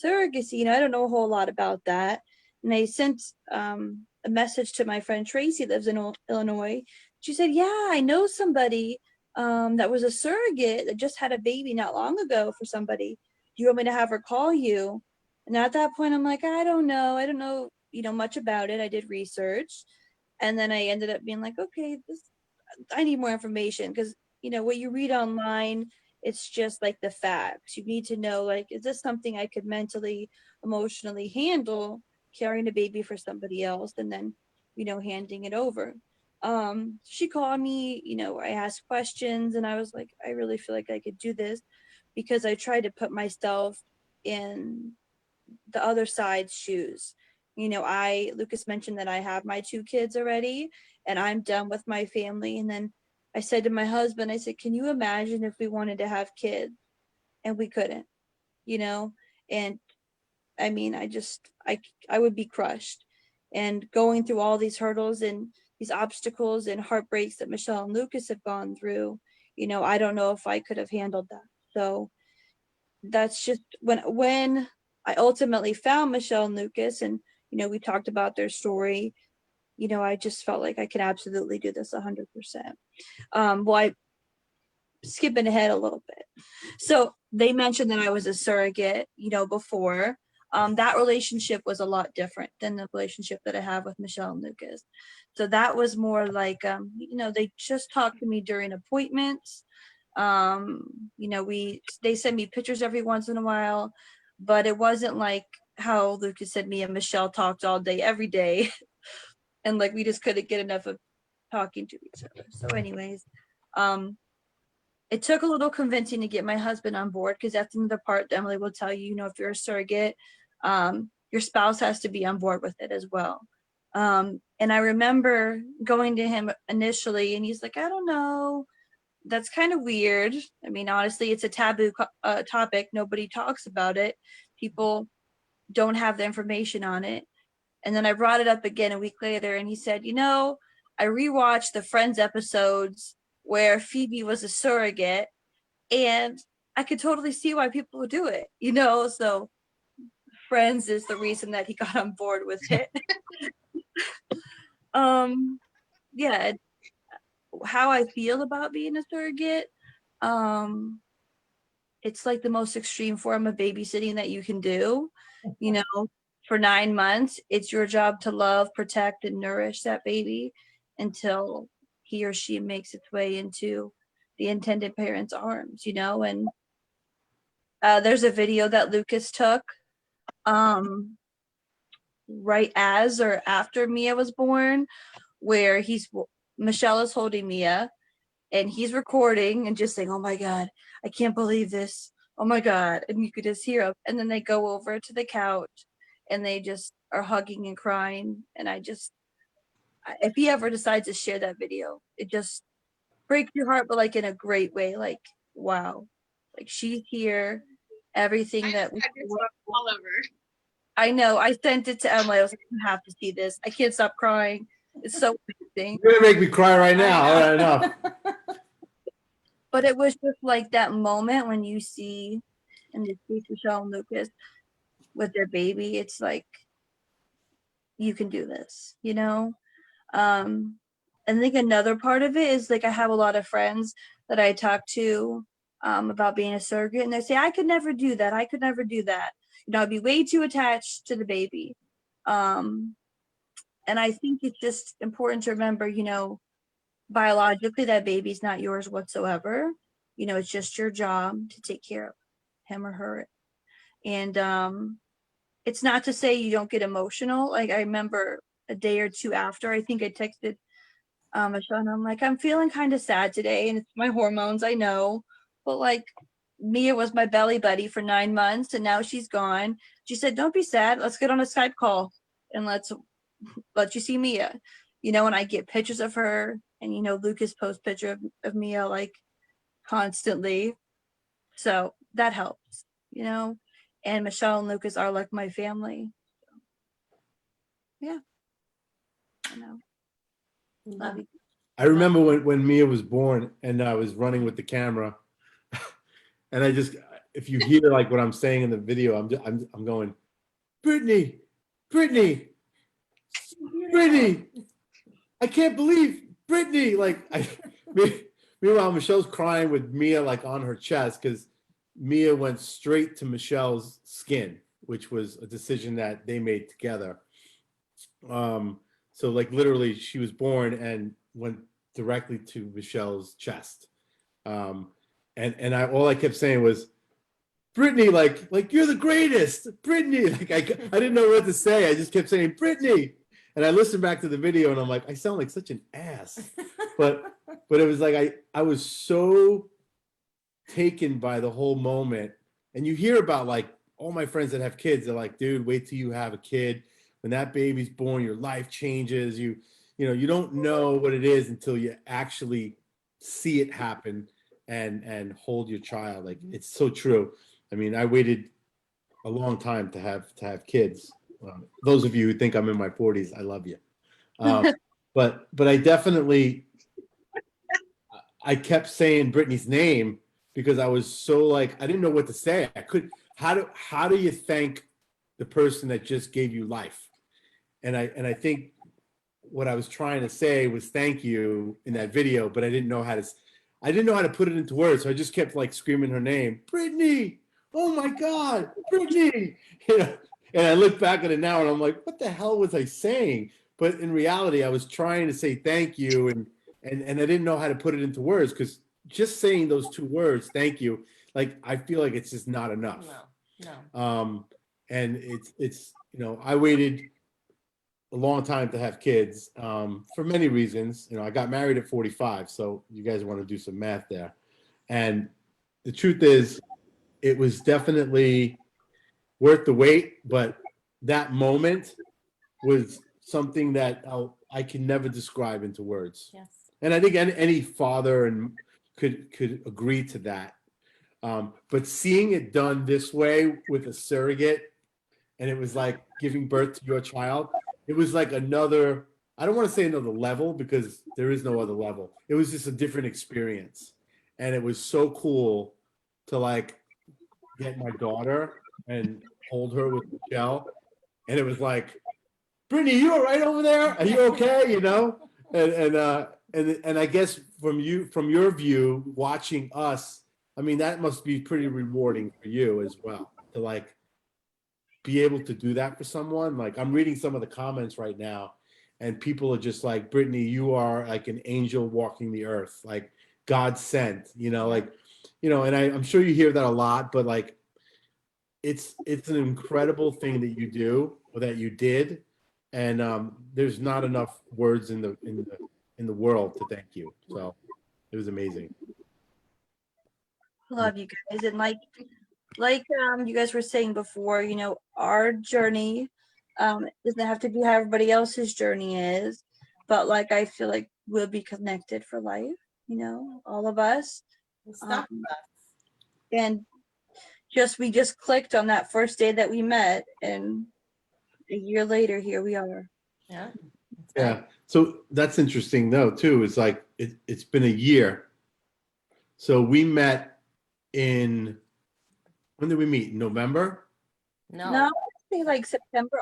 surrogacy, I don't know a whole lot about that. And I sent a message to my friend Tracy, lives in Illinois. She said, yeah, I know somebody that was a surrogate that just had a baby not long ago for somebody. Do you want me to have her call you? And at that point, I'm like, I don't know, much about it. I did research. And then I ended up being like, okay, I need more information, because, what you read online, it's just like the facts. You need to know, like, is this something I could mentally, emotionally handle, carrying a baby for somebody else and then, handing it over. She called me, I asked questions, and I was like, I really feel like I could do this, because I tried to put myself in the other side's shoes. Lucas mentioned that I have my 2 kids already, and I'm done with my family. And then I said to my husband, I said, can you imagine if we wanted to have kids and we couldn't, and I mean, I would be crushed. and going through all these hurdles and these obstacles and heartbreaks that Michelle and Lucas have gone through, I don't know if I could have handled that. So that's just when I ultimately found Michelle and Lucas, and we talked about their story. I just felt like I could absolutely do this 100%. Well, I skipping ahead a little bit. So they mentioned that I was a surrogate, before. That relationship was a lot different than the relationship that I have with Michelle and Lucas. So that was more like, they just talked to me during appointments. They send me pictures every once in a while, but it wasn't like how Lucas said me and Michelle talked all day, every day. And like, we just couldn't get enough of talking to each other. So anyways, it took a little convincing to get my husband on board, because that's another part that Emily will tell you, if you're a surrogate, your spouse has to be on board with it as well. And I remember going to him initially and he's like, I don't know, that's kind of weird. I mean, honestly, it's a taboo topic. Nobody talks about it. People don't have the information on it. And then I brought it up again a week later and he said, I rewatched the Friends episodes where Phoebe was a surrogate, and I could totally see why people would do it, so Friends is the reason that he got on board with it. Yeah, how I feel about being a surrogate, it's like the most extreme form of babysitting that you can do. For 9 months, it's your job to love, protect, and nourish that baby until he or she makes its way into the intended parent's arms, and there's a video that Lucas took right as or after Mia was born, where Michelle is holding Mia and he's recording and just saying, oh my God, I can't believe this. Oh my God. And you could just hear him. And then they go over to the couch and they just are hugging and crying. And if he ever decides to share that video, it just breaks your heart, but like in a great way. Like, wow, like she's here, everything that we all over. I know. I sent it to Emily. I was like, you have to see this. I can't stop crying. It's so amazing. You're gonna make me cry right now. All right, enough. But it was just like that moment when you see, in this case, Michelle and Lucas with their baby, it's like, you can do this, I think another part of it is like, I have a lot of friends that I talk to about being a surrogate, and they say, I could never do that. I could never do that. I'd be way too attached to the baby. And I think it's just important to remember, biologically, that baby's not yours whatsoever. It's just your job to take care of him or her. And it's not to say you don't get emotional. Like, I remember a day or two after, I think I texted Michelle, and I'm like, I'm feeling kind of sad today, and it's my hormones, I know, but like, Mia was my belly buddy for 9 months, and now she's gone. She said, don't be sad, let's get on a Skype call and let's let you see Mia, and I get pictures of her, and Lucas posts picture of Mia like constantly, so that helps, and Michelle and Lucas are like my family. Yeah, I know. Love you. I remember when Mia was born and I was running with the camera, and I just, if you hear like what I'm saying in the video, I'm going, Brittany, Brittany, Brittany, I can't believe Brittany. Meanwhile, Michelle's crying with Mia like on her chest because Mia went straight to Michelle's skin, which was a decision that they made together. So like literally she was born and went directly to Michelle's chest. And all I kept saying was, Brittany, like you're the greatest, Brittany. Like I didn't know what to say. I just kept saying, Brittany. And I listened back to the video and I'm like, I sound like such an ass. But it was like I was so taken by the whole moment. And you hear about like all my friends that have kids, they're like, dude, wait till you have a kid. When that baby's born, your life changes. You don't know what it is until you actually see it happen and hold your child. Like, it's so true. I mean, I waited a long time to have kids. Those of you who think I'm in my 40s, I love you. But I definitely, I kept saying Brittany's name because I was so like, I didn't know what to say. How do you thank the person that just gave you life? And I think what I was trying to say was thank you in that video, but I didn't know how to put it into words. So I just kept like screaming her name, Brittany. Oh my God, Brittany. You know, and I look back at it now and I'm like, what the hell was I saying? But in reality, I was trying to say thank you and I didn't know how to put it into words because just saying those two words, thank you, like I feel like it's just not enough. No. And it's I waited a long time to have kids for many reasons. I got married at 45, so you guys want to do some math there. And the truth is, it was definitely worth the wait, but that moment was something that I can never describe into words. Yes. And I think any father could agree to that. But seeing it done this way with a surrogate, and it was like giving birth to your child, it was like another, I don't want to say another level because there is no other level. It was just a different experience. And it was so cool to like get my daughter and hold her with Michelle. And it was like, Brittany, you all right over there? Are you okay? And I guess from your view, watching us, I mean, that must be pretty rewarding for you as well to like be able to do that for someone. Like I'm reading some of the comments right now and people are just like, Brittany, you are like an angel walking the earth, like God sent, and I'm sure you hear that a lot, but like, it's an incredible thing that you do or that you did. And there's not enough words in the world to thank you. So it was amazing. Love you guys. And like you guys were saying before, our journey doesn't have to be how everybody else's journey is, but like I feel like we'll be connected for life, all of us. Stop And we just clicked on that first day that we met, and a year later here we are. Yeah. Yeah. So that's interesting though, too. It's like it's been a year. So we met when did we meet? In November? No. No, I think like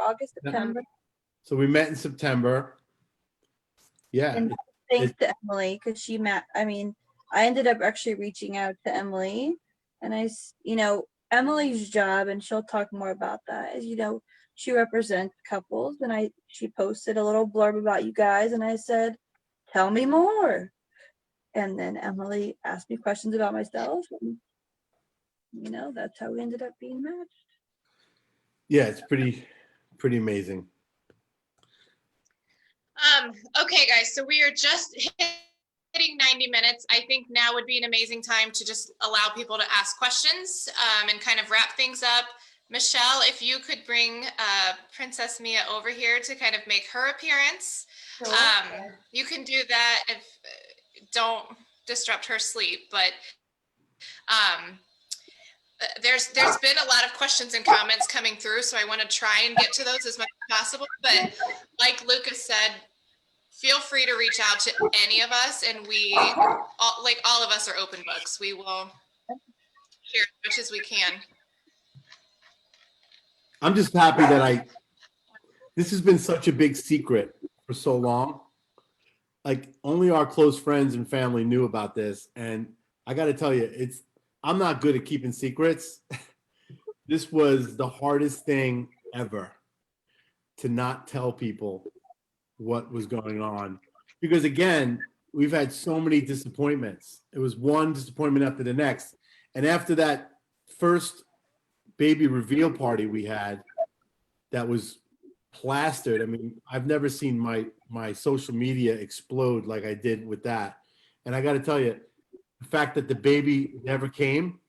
August, Yeah. September. So we met in September. Yeah. And thanks to Emily, because I ended up actually reaching out to Emily, and Emily's job, and she'll talk more about that, is, she represents couples, and she posted a little blurb about you guys, and I said, tell me more. And then Emily asked me questions about myself, and, that's how we ended up being matched. Yeah, it's pretty amazing. Okay, guys, so we are just hitting 90 minutes. I think now would be an amazing time to just allow people to ask questions and kind of wrap things up. Michelle, if you could bring Princess Mia over here to kind of make her appearance. Sure. You can do that if don't disrupt her sleep, but there's been a lot of questions and comments coming through, so I want to try and get to those as much as possible. But like Lucas said, feel free to reach out to any of us, and all of us are open books. We will share as much as we can. I'm just happy that this has been such a big secret for so long. Like only our close friends and family knew about this. And I got to tell you, I'm not good at keeping secrets. This was the hardest thing ever to not tell people what was going on. Because again, we've had so many disappointments. It was one disappointment after the next. And after that first baby reveal party we had, that was plastered. I mean, I've never seen my social media explode like I did with that. And I got to tell you, the fact that the baby never came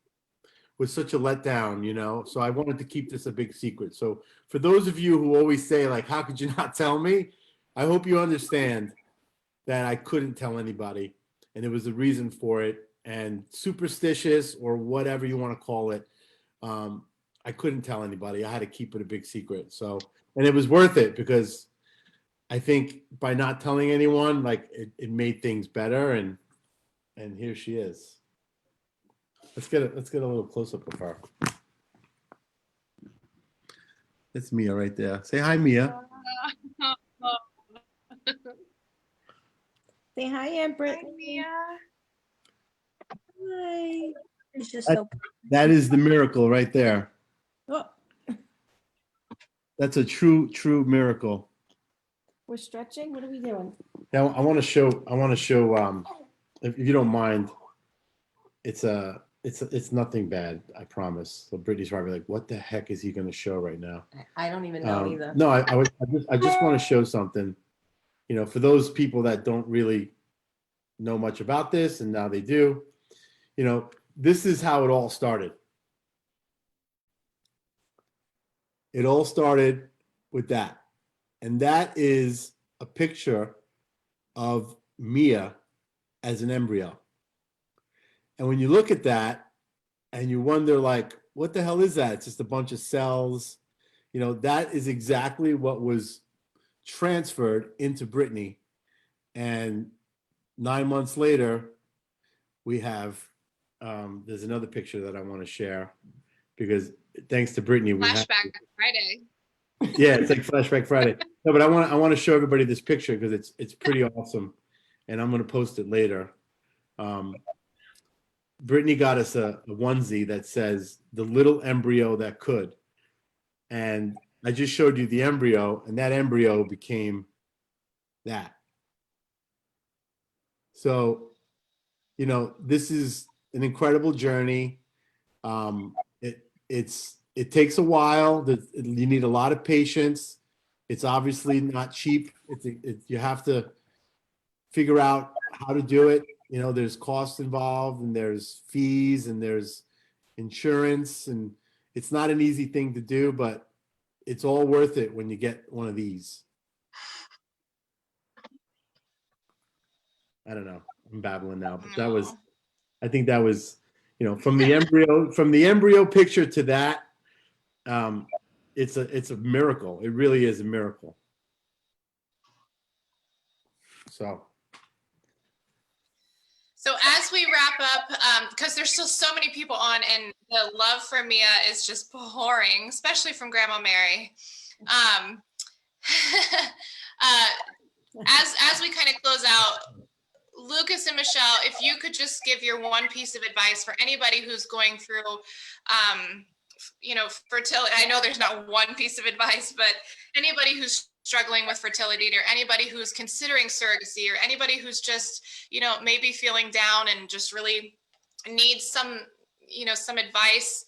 was such a letdown, so I wanted to keep this a big secret. So for those of you who always say like, how could you not tell me? I hope you understand that I couldn't tell anybody, and there was a reason for it. And superstitious or whatever you want to call it, I couldn't tell anybody. I had to keep it a big secret. So And it was worth it because I think by not telling anyone, like it made things better. And here she is. Let's get a little close up of her. That's Mia right there. Say hi, Mia. Say hi, Aunt Hi, Brittany. Mia. Hi. It's just That- so That is the miracle right there. Oh, That's a true miracle. we're stretching. What are we doing? Now I want to show if you don't mind, it's nothing bad, I promise. So Brittany's probably like, what the heck is he going to show right now? I don't even know either. No, I just want to show something, for those people that don't really know much about this, and now they do, this is how it all started. It all started with that. And that is a picture of Mia as an embryo. And when you look at that and you wonder, like, what the hell is that? It's just a bunch of cells. That is exactly what was transferred into Brittany. And 9 months later, we have, there's another picture that I want to share because thanks to Brittany, we have. Flashback Friday. Yeah, it's like Flashback Friday. No, but I want to show everybody this picture because it's pretty awesome, and I'm going to post it later. Brittany got us a onesie that says "the little embryo that could," and I just showed you the embryo, and that embryo became that. So, this is an incredible journey. It takes a while. You need a lot of patience. It's obviously not cheap. You have to figure out how to do it. There's costs involved, and there's fees, and there's insurance, and it's not an easy thing to do, but it's all worth it when you get one of these. I don't know. I'm babbling now, but I think that was, from the embryo picture to that, it's a miracle. It really is a miracle. So as we wrap up, because there's still so many people on, and the love for Mia is just pouring, especially from Grandma Mary. As we kind of close out, Lucas and Michelle, if you could just give your one piece of advice for anybody who's going through, fertility. I know there's not one piece of advice, but anybody who's struggling with fertility, or anybody who's considering surrogacy, or anybody who's just, maybe feeling down and just really needs some advice.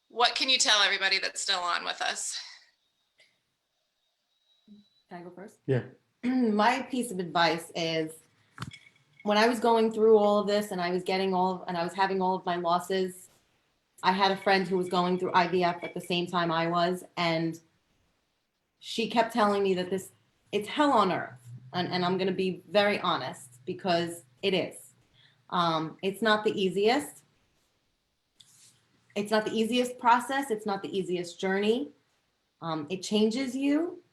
What can you tell everybody that's still on with us? Can I go first? Yeah. My piece of advice is, when I was going through all of this and I was having all of my losses, I had a friend who was going through IVF at the same time I was, and she kept telling me that it's hell on earth. And I'm going to be very honest, because it is. It's not the easiest. It's not the easiest process. It's not the easiest journey. It changes you.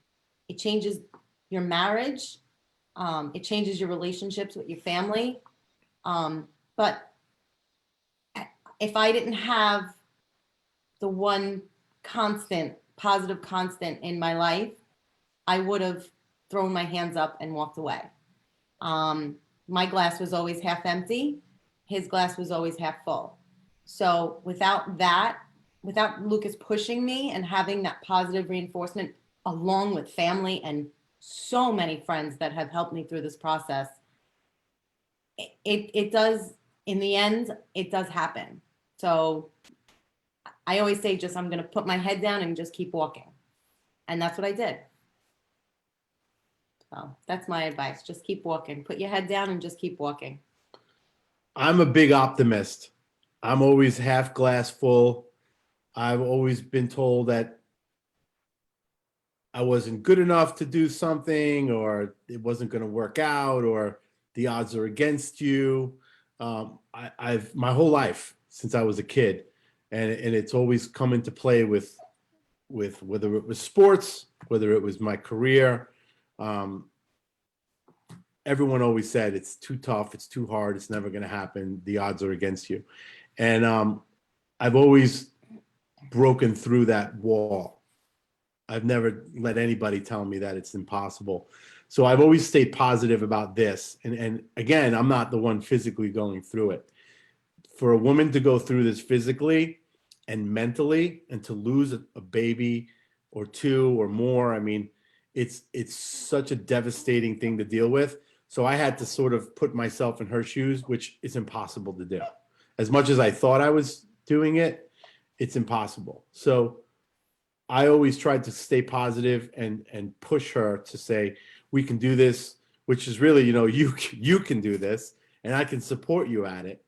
It changes your marriage. It changes your relationships with your family. But if I didn't have the one positive constant in my life, I would have thrown my hands up and walked away. My glass was always half empty. His glass was always half full. So without Lucas pushing me and having that positive reinforcement, along with family and so many friends that have helped me through this process, it does, in the end, it does happen. So I always say, I'm going to put my head down and just keep walking. And that's what I did. So that's my advice. Just keep walking. Put your head down and just keep walking. I'm a big optimist. I'm always half glass full. I've always been told that I wasn't good enough to do something, or it wasn't going to work out, or the odds are against you. I've my whole life since I was a kid, and it's always come into play with with whether it was sports, whether it was my career. Um, everyone always said it's too tough, it's too hard, it's never going to happen. The odds are against you. And I've always broken through that wall. I've never let anybody tell me that it's impossible. So I've always stayed positive about this. And again, I'm not the one physically going through it. For a woman to go through this physically and mentally, and to lose a baby or two or more, I mean, it's such a devastating thing to deal with. So I had to sort of put myself in her shoes, which is impossible to do. As much as I thought I was doing it, it's impossible. So I always tried to stay positive and push her to say, we can do this, which is really, you know, you can do this and I can support you at it.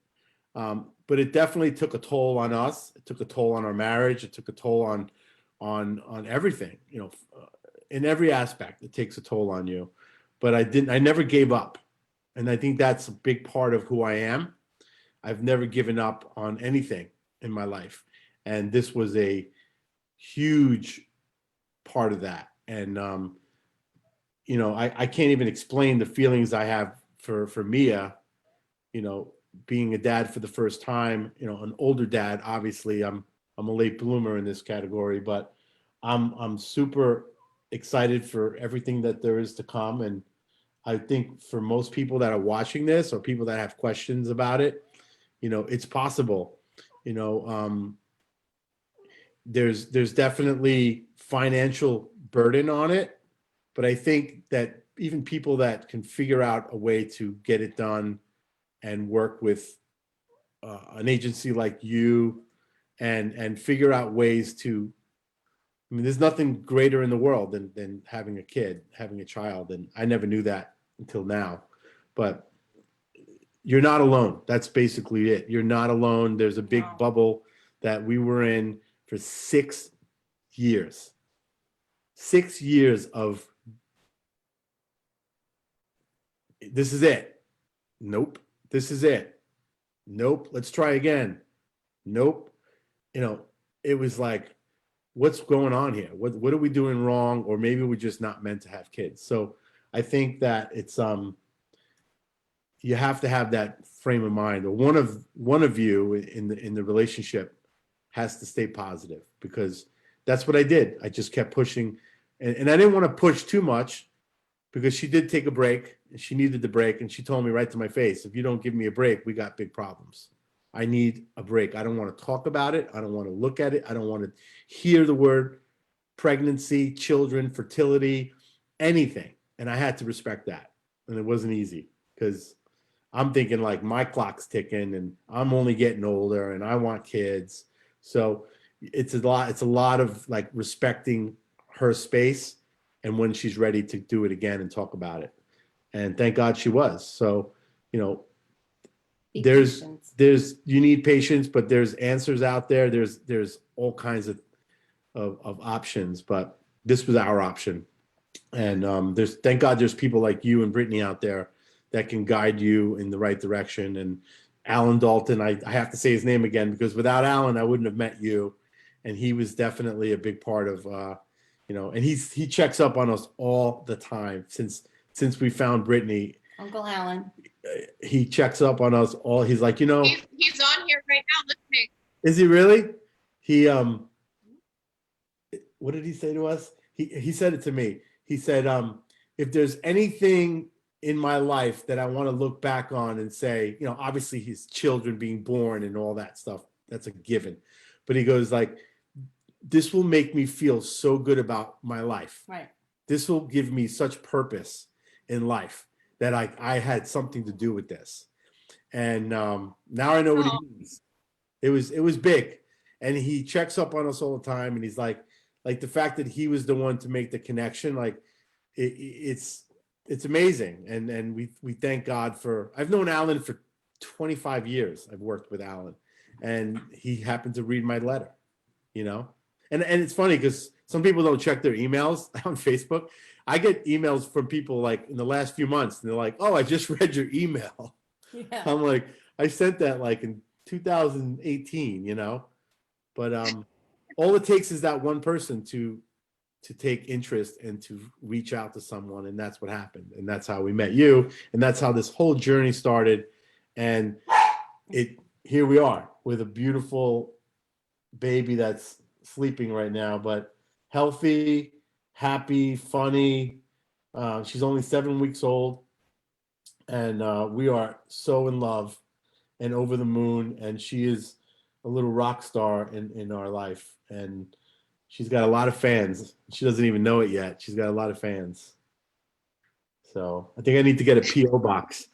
But it definitely took a toll on us. It took a toll on our marriage. It took a toll on everything, you know, in every aspect, it takes a toll on you. But I never gave up. And I think that's a big part of who I am. I've never given up on anything in my life. And this was a huge part of that. And, you know, I can't even explain the feelings I have for Mia, you know, being a dad for the first time, you know, an older dad. Obviously I'm a late bloomer in this category, but I'm super excited for everything that there is to come. And I think for most people that are watching this or people that have questions about it, you know, it's possible. You know, there's definitely financial burden on it, but I think that even people that can figure out a way to get it done and work with an agency like you and figure out ways to, I mean, there's nothing greater in the world than having a kid, having a child. And I never knew that until now, but you're not alone. That's basically it. You're not alone. There's a big bubble that we were in for 6 years. 6 years of, this is it. Nope. This is it. Nope. Let's try again. Nope. You know, it was like, what's going on here? What are we doing wrong? Or maybe we're just not meant to have kids. So I think that it's you have to have that frame of mind, or one of you in the relationship has to stay positive, because that's what I did. I just kept pushing, and I didn't want to push too much, because she did take a break and she needed the break, and she told me right to my face, if you don't give me a break, we got big problems. I need a break. I don't want to talk about it. I don't want to look at it. I don't want to hear the word pregnancy, children, fertility, anything. And I had to respect that. And it wasn't easy, because I'm thinking like my clock's ticking and I'm only getting older and I want kids. So it's a lot of like respecting her space and when she's ready to do it again and talk about it. And thank God she was. So, you know, Be there's patient. you need patience, but there's answers out there. There's all kinds of options, but this was our option. And there's, thank God there's people like you and Brittany out there that can guide you in the right direction. And Alan Dalton, I have to say his name again, because without Alan, I wouldn't have met you. And he was definitely a big part of, you know, and he checks up on us all the time since we found Brittany. Uncle Alan. He checks up on us all. He's like, you know, He's on here right now listening. is he really? He what did he say to us? He said it to me. He said, if there's anything in my life that I want to look back on and say, you know, obviously his children being born and all that stuff, that's a given. But he goes like, this will make me feel so good about my life. Right. This will give me such purpose in life that I had something to do with this. And now I know what he means. It was big. And he checks up on us all the time. And he's like the fact that he was the one to make the connection, like it's amazing. And we thank God for, I've known Alan for 25 years. I've worked with Alan, and he happened to read my letter, you know? And it's funny because some people don't check their emails on Facebook. I get emails from people like in the last few months, and they're like, oh, I just read your email. Yeah. I'm like, I sent that like in 2018, you know? But all it takes is that one person to take interest and to reach out to someone, and that's what happened, and that's how we met you, and that's how this whole journey started. And here we are with a beautiful baby that's sleeping right now, but healthy, happy, funny. She's only 7 weeks old, and we are so in love and over the moon. And she is a little rock star in our life, and she's got a lot of fans. She doesn't even know it yet. She's got a lot of fans. So I think I need to get a PO box.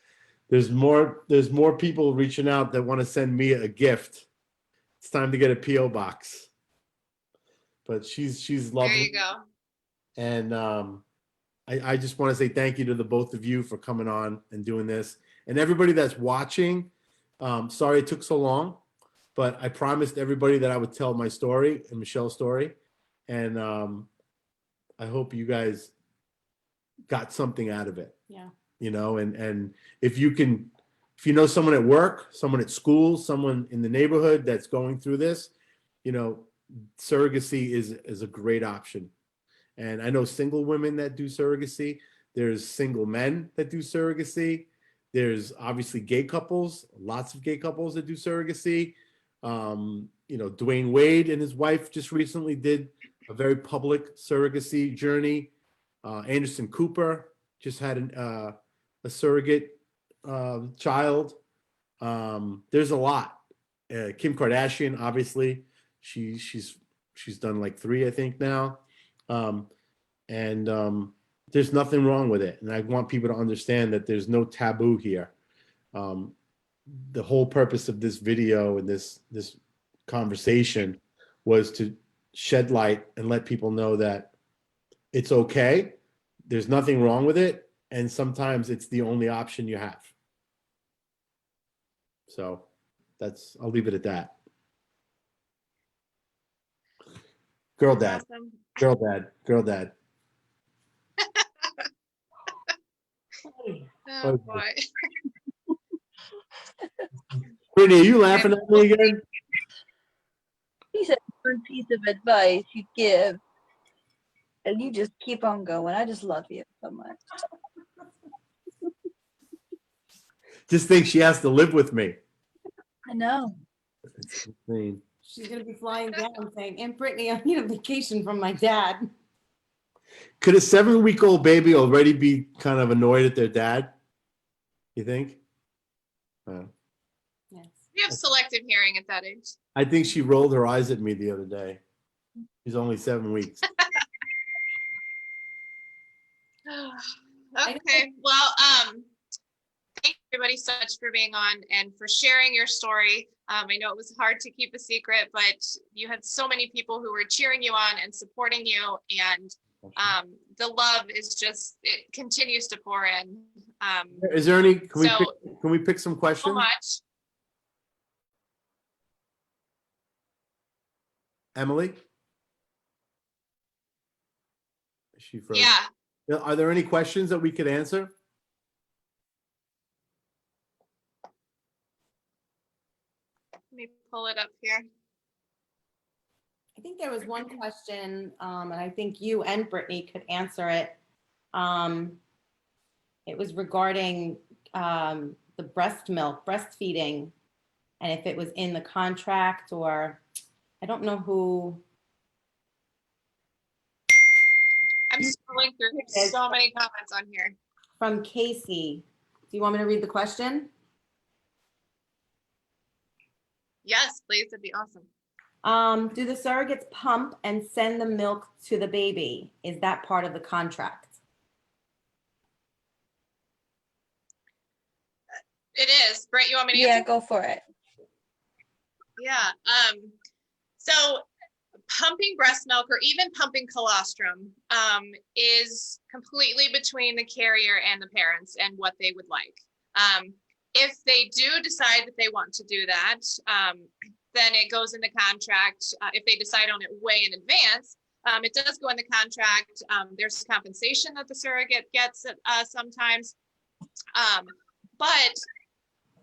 There's more people reaching out that want to send me a gift. It's time to get a PO box. But she's lovely. There you go. And I just want to say thank you to the both of you for coming on and doing this. And everybody that's watching, sorry it took so long, but I promised everybody that I would tell my story and Michelle's story. And I hope you guys got something out of it. Yeah. You know, and if you know someone at work, someone at school, someone in the neighborhood that's going through this, you know, surrogacy is a great option. And I know single women that do surrogacy. There's single men that do surrogacy. There's obviously gay couples, lots of gay couples that do surrogacy. You know, Dwayne Wade and his wife just recently did a very public surrogacy journey. Anderson Cooper just had a surrogate child. There's a lot. Kim Kardashian, obviously, she's done like 3, I think now. There's nothing wrong with it. And I want people to understand that there's no taboo here. The whole purpose of this video and this conversation was to shed light and let people know that it's okay. There's nothing wrong with it. And sometimes it's the only option you have. So I'll leave it at that. Girl dad, Awesome. girl dad, girl dad. Oh boy. Brittany, are you laughing at me again? He said one piece of advice you give, and you just keep on going. I just love you so much. Just think she has to live with me. I know. It's insane. She's going to be flying down saying, Aunt Brittany, I need a vacation from my dad. Could a 7-week-old baby already be kind of annoyed at their dad? You think? Yes. You have selective hearing at that age. I think she rolled her eyes at me the other day. She's only 7 weeks. Okay, well, thank you everybody so much for being on and for sharing your story. I know it was hard to keep a secret, but you had so many people who were cheering you on and supporting you, and the love is just, it continues to pour in. Is there any, can So- we pick some So questions? much. Emily? Is she frozen? Yeah, Are there any questions that we could answer? let me pull it up here. I think there was one question, and I think you and Brittany could answer it. It was regarding the breast milk, breastfeeding, and if it was in the contract, or I don't know who. I'm scrolling through so many comments on here. From Casey. Do you want me to read the question? Yes, please, that'd be awesome. Do the surrogates pump and send the milk to the baby? Is that part of the contract? It is. Brett, you want me to Yeah, answer? go for it. Yeah. So pumping breast milk or even pumping colostrum is completely between the carrier and the parents and what they would like. If they do decide that they want to do that, then it goes in the contract. If they decide on it way in advance, it does go in the contract. There's compensation that the surrogate gets sometimes. But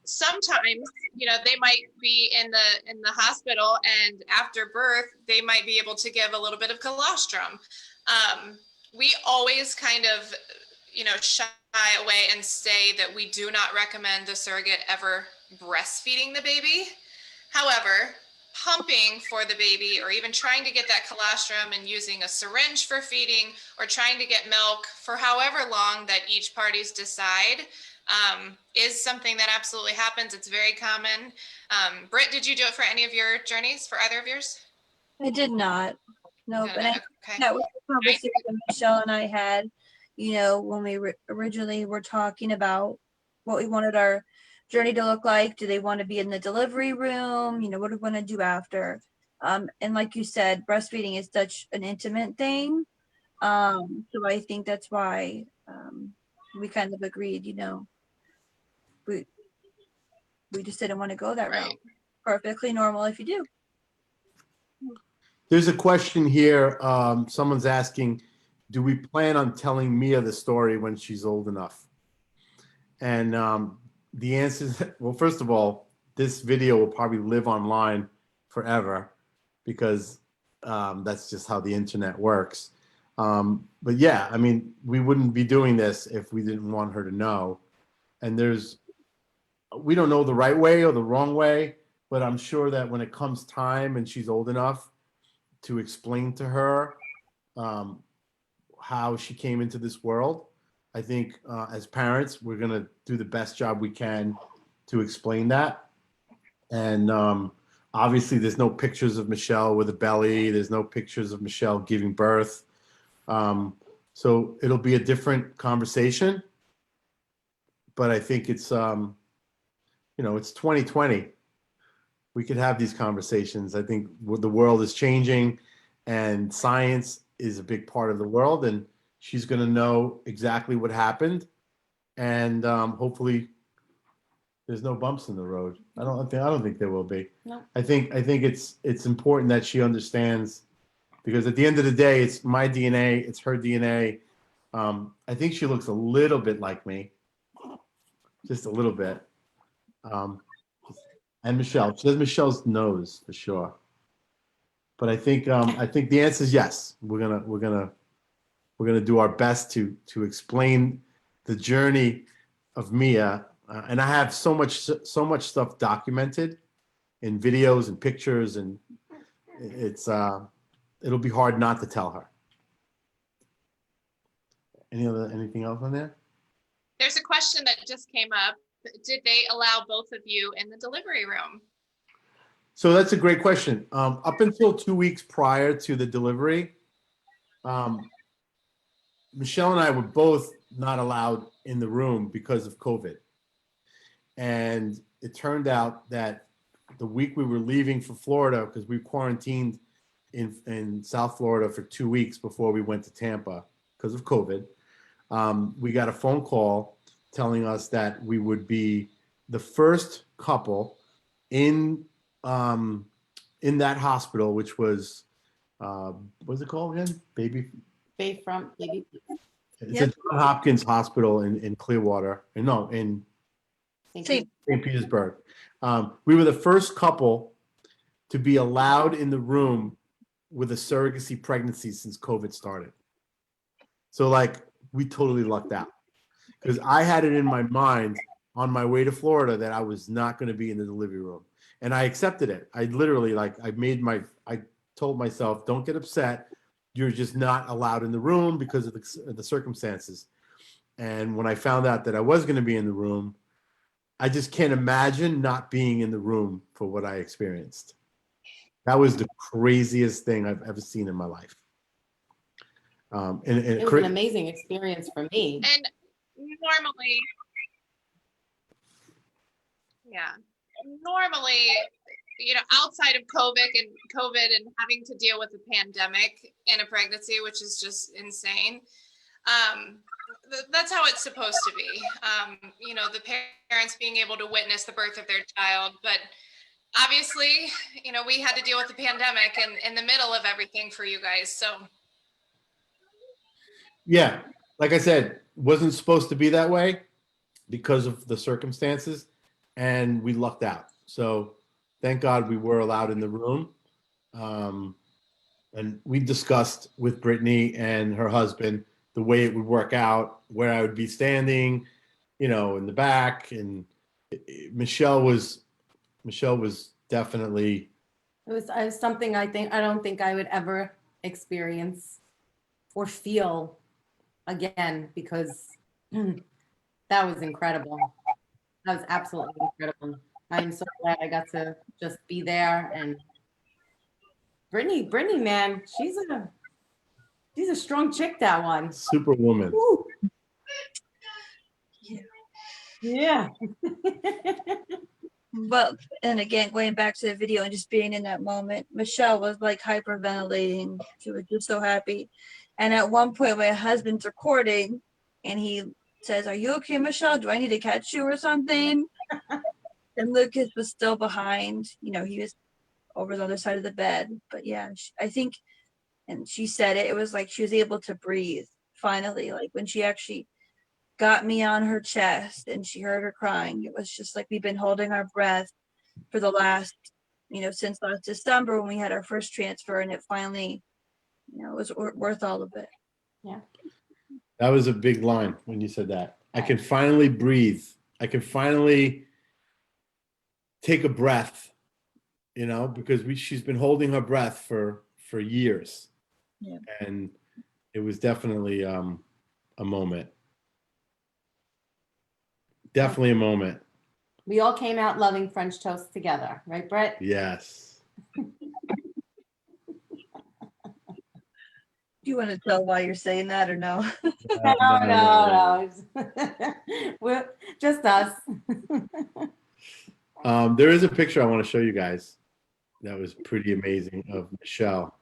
sometimes, they might be in the hospital, and after birth, they might be able to give a little bit of colostrum. We always kind of, shy away and say that we do not recommend the surrogate ever breastfeeding the baby. However, pumping for the baby, or even trying to get that colostrum and using a syringe for feeding, or trying to get milk for however long that each parties decide, is something that absolutely happens. It's very common. Britt, did you do it for any of your journeys, for either of yours? I did not. Nope. And I think Okay. that was the conversation Michelle and I had, when we originally were talking about what we wanted our journey to look like. Do they want to be in the delivery room? What do we want to do after? And like you said, breastfeeding is such an intimate thing. So I think that's why we kind of agreed, we just didn't want to go that route. Perfectly normal if you do. There's a question here. Someone's asking, do we plan on telling Mia the story when she's old enough? And the answer is, well, first of all, this video will probably live online forever because that's just how the internet works. But yeah, I mean, we wouldn't be doing this if we didn't want her to know. And we don't know the right way or the wrong way, but I'm sure that when it comes time and she's old enough to explain to her how she came into this world, I think as parents, we're going to do the best job we can to explain that. And obviously, there's no pictures of Michelle with a belly. There's no pictures of Michelle giving birth. So it'll be a different conversation. But I think it's, it's 2020. We could have these conversations. I think the world is changing and science is a big part of the world, and she's going to know exactly what happened. And hopefully there's no bumps in the road. I don't think there will be. No. I think it's important that she understands, because at the end of the day, it's my DNA, it's her DNA. I think she looks a little bit like me, just a little bit. And Michelle, she has Michelle's nose for sure. But I think the answer is yes. We're gonna do our best to explain the journey of Mia, and I have so much stuff documented in videos and pictures, and it'll be hard not to tell her. Anything else on there? There's a question that just came up. Did they allow both of you in the delivery room? So that's a great question. Up until 2 weeks prior to the delivery, Michelle and I were both not allowed in the room because of COVID. And it turned out that the week we were leaving for Florida, because we quarantined in South Florida for 2 weeks before we went to Tampa because of COVID, we got a phone call telling us that we would be the first couple in that hospital, which was what's it called again? Bayfront, baby. It's a Johns Hopkins hospital in Clearwater. No, in St. Petersburg. We were the first couple to be allowed in the room with a surrogacy pregnancy since COVID started. So we totally lucked out, because I had it in my mind on my way to Florida that I was not going to be in the delivery room, and I accepted it. I literally I told myself, don't get upset. You're just not allowed in the room because of the circumstances. And when I found out that I was going to be in the room, I just can't imagine not being in the room for what I experienced. That was the craziest thing I've ever seen in my life. It was an amazing experience for me. And normally, outside of COVID and having to deal with the pandemic in a pregnancy, which is just insane. That's how it's supposed to be. The parents being able to witness the birth of their child, but obviously, we had to deal with the pandemic and in the middle of everything for you guys. So yeah, like I said, wasn't supposed to be that way because of the circumstances. and we lucked out. So thank God we were allowed in the room. And we discussed with Brittany and her husband the way it would work out, where I would be standing, you know, in the back. And Michelle was definitely, It was something I don't think I would ever experience or feel again, because that was incredible. That was absolutely incredible. I'm so glad I got to just be there. And Brittany, man, she's a strong chick, that one. superwoman. Woo. Yeah. Yeah. But and again, going back to the video and just being in that moment, Michelle was like hyperventilating. She was just so happy. And at one point, my husband's recording, and he says, "Are you okay, Michelle? Do I need to catch you or something?" And Lucas was still behind. You know, he was over the other side of the bed. But yeah, I think, and she said it. It was like she was able to breathe finally. Like when she actually got me on her chest and she heard her crying. It was just like we've been holding our breath for the last, since last December when we had our first transfer, and it finally, it was worth all of it. Yeah. That was a big line when you said that. I can finally breathe. I can finally take a breath, because she's been holding her breath for years. Yeah. And it was definitely a moment. Definitely a moment. We all came out loving French toast together, right, Brett? Do Yes. you want to tell why you're saying that or no? No. We're just us. There is a picture I want to show you guys that was pretty amazing of Michelle,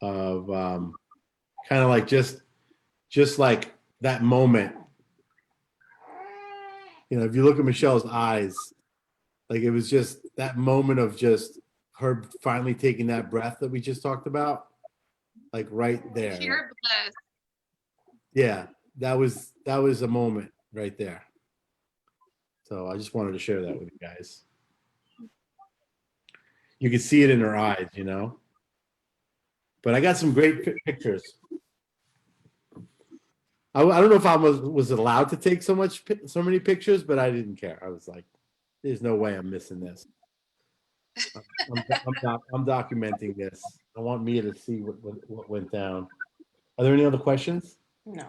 of kind of like just like that moment. If you look at Michelle's eyes, like it was just that moment of just her finally taking that breath that we just talked about, like right there. Pure bliss. Yeah, that was a moment right there. So I just wanted to share that with you guys. You could see it in her eyes, But I got some great pictures. I don't know if I was allowed to take so many pictures, but I didn't care. I was like, "There's no way I'm missing this. I'm documenting this. I want Mia to see what went down." Are there any other questions? No.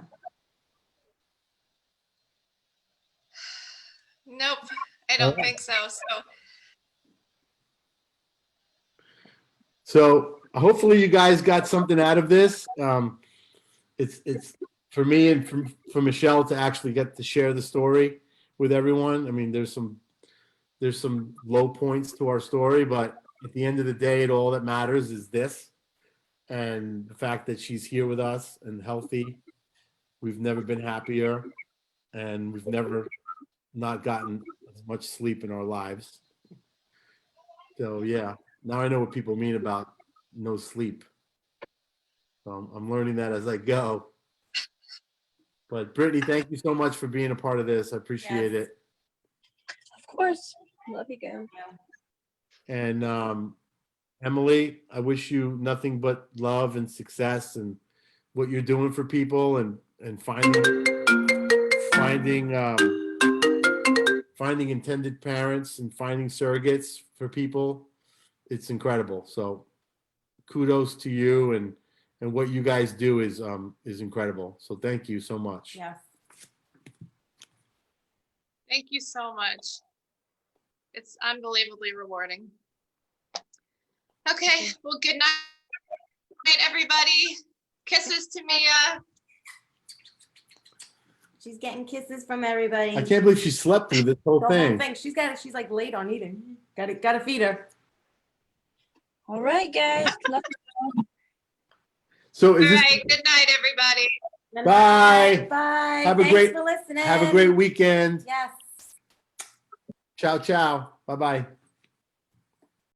Nope, I don't think so. So hopefully you guys got something out of this. It's for me and for Michelle to actually get to share the story with everyone. I mean, there's some low points to our story, but at the end of the day, all that matters is this, and the fact that she's here with us and healthy. We've never been happier, and we've never not gotten as much sleep in our lives. So yeah, now I know what people mean about no sleep. So I'm learning that as I go. But Brittany, thank you so much for being a part of this. I appreciate it. Of course. Love you guys. And Emily, I wish you nothing but love and success and what you're doing for people and finding intended parents and finding surrogates for people. It's incredible. So kudos to you, and what you guys do is incredible. So thank you so much. Yes. Thank you so much. It's unbelievably rewarding. Okay, well, good night, everybody. Kisses to Mia. She's getting kisses from everybody. I can't believe she slept through this whole The thing. whole thing. She's like late on eating. Gotta feed her. All right, guys. Love you. So All is this? right, good night, everybody. Bye. Bye. Have a Thanks great- for listening. Have a great weekend. Yes. Ciao, ciao. Bye-bye.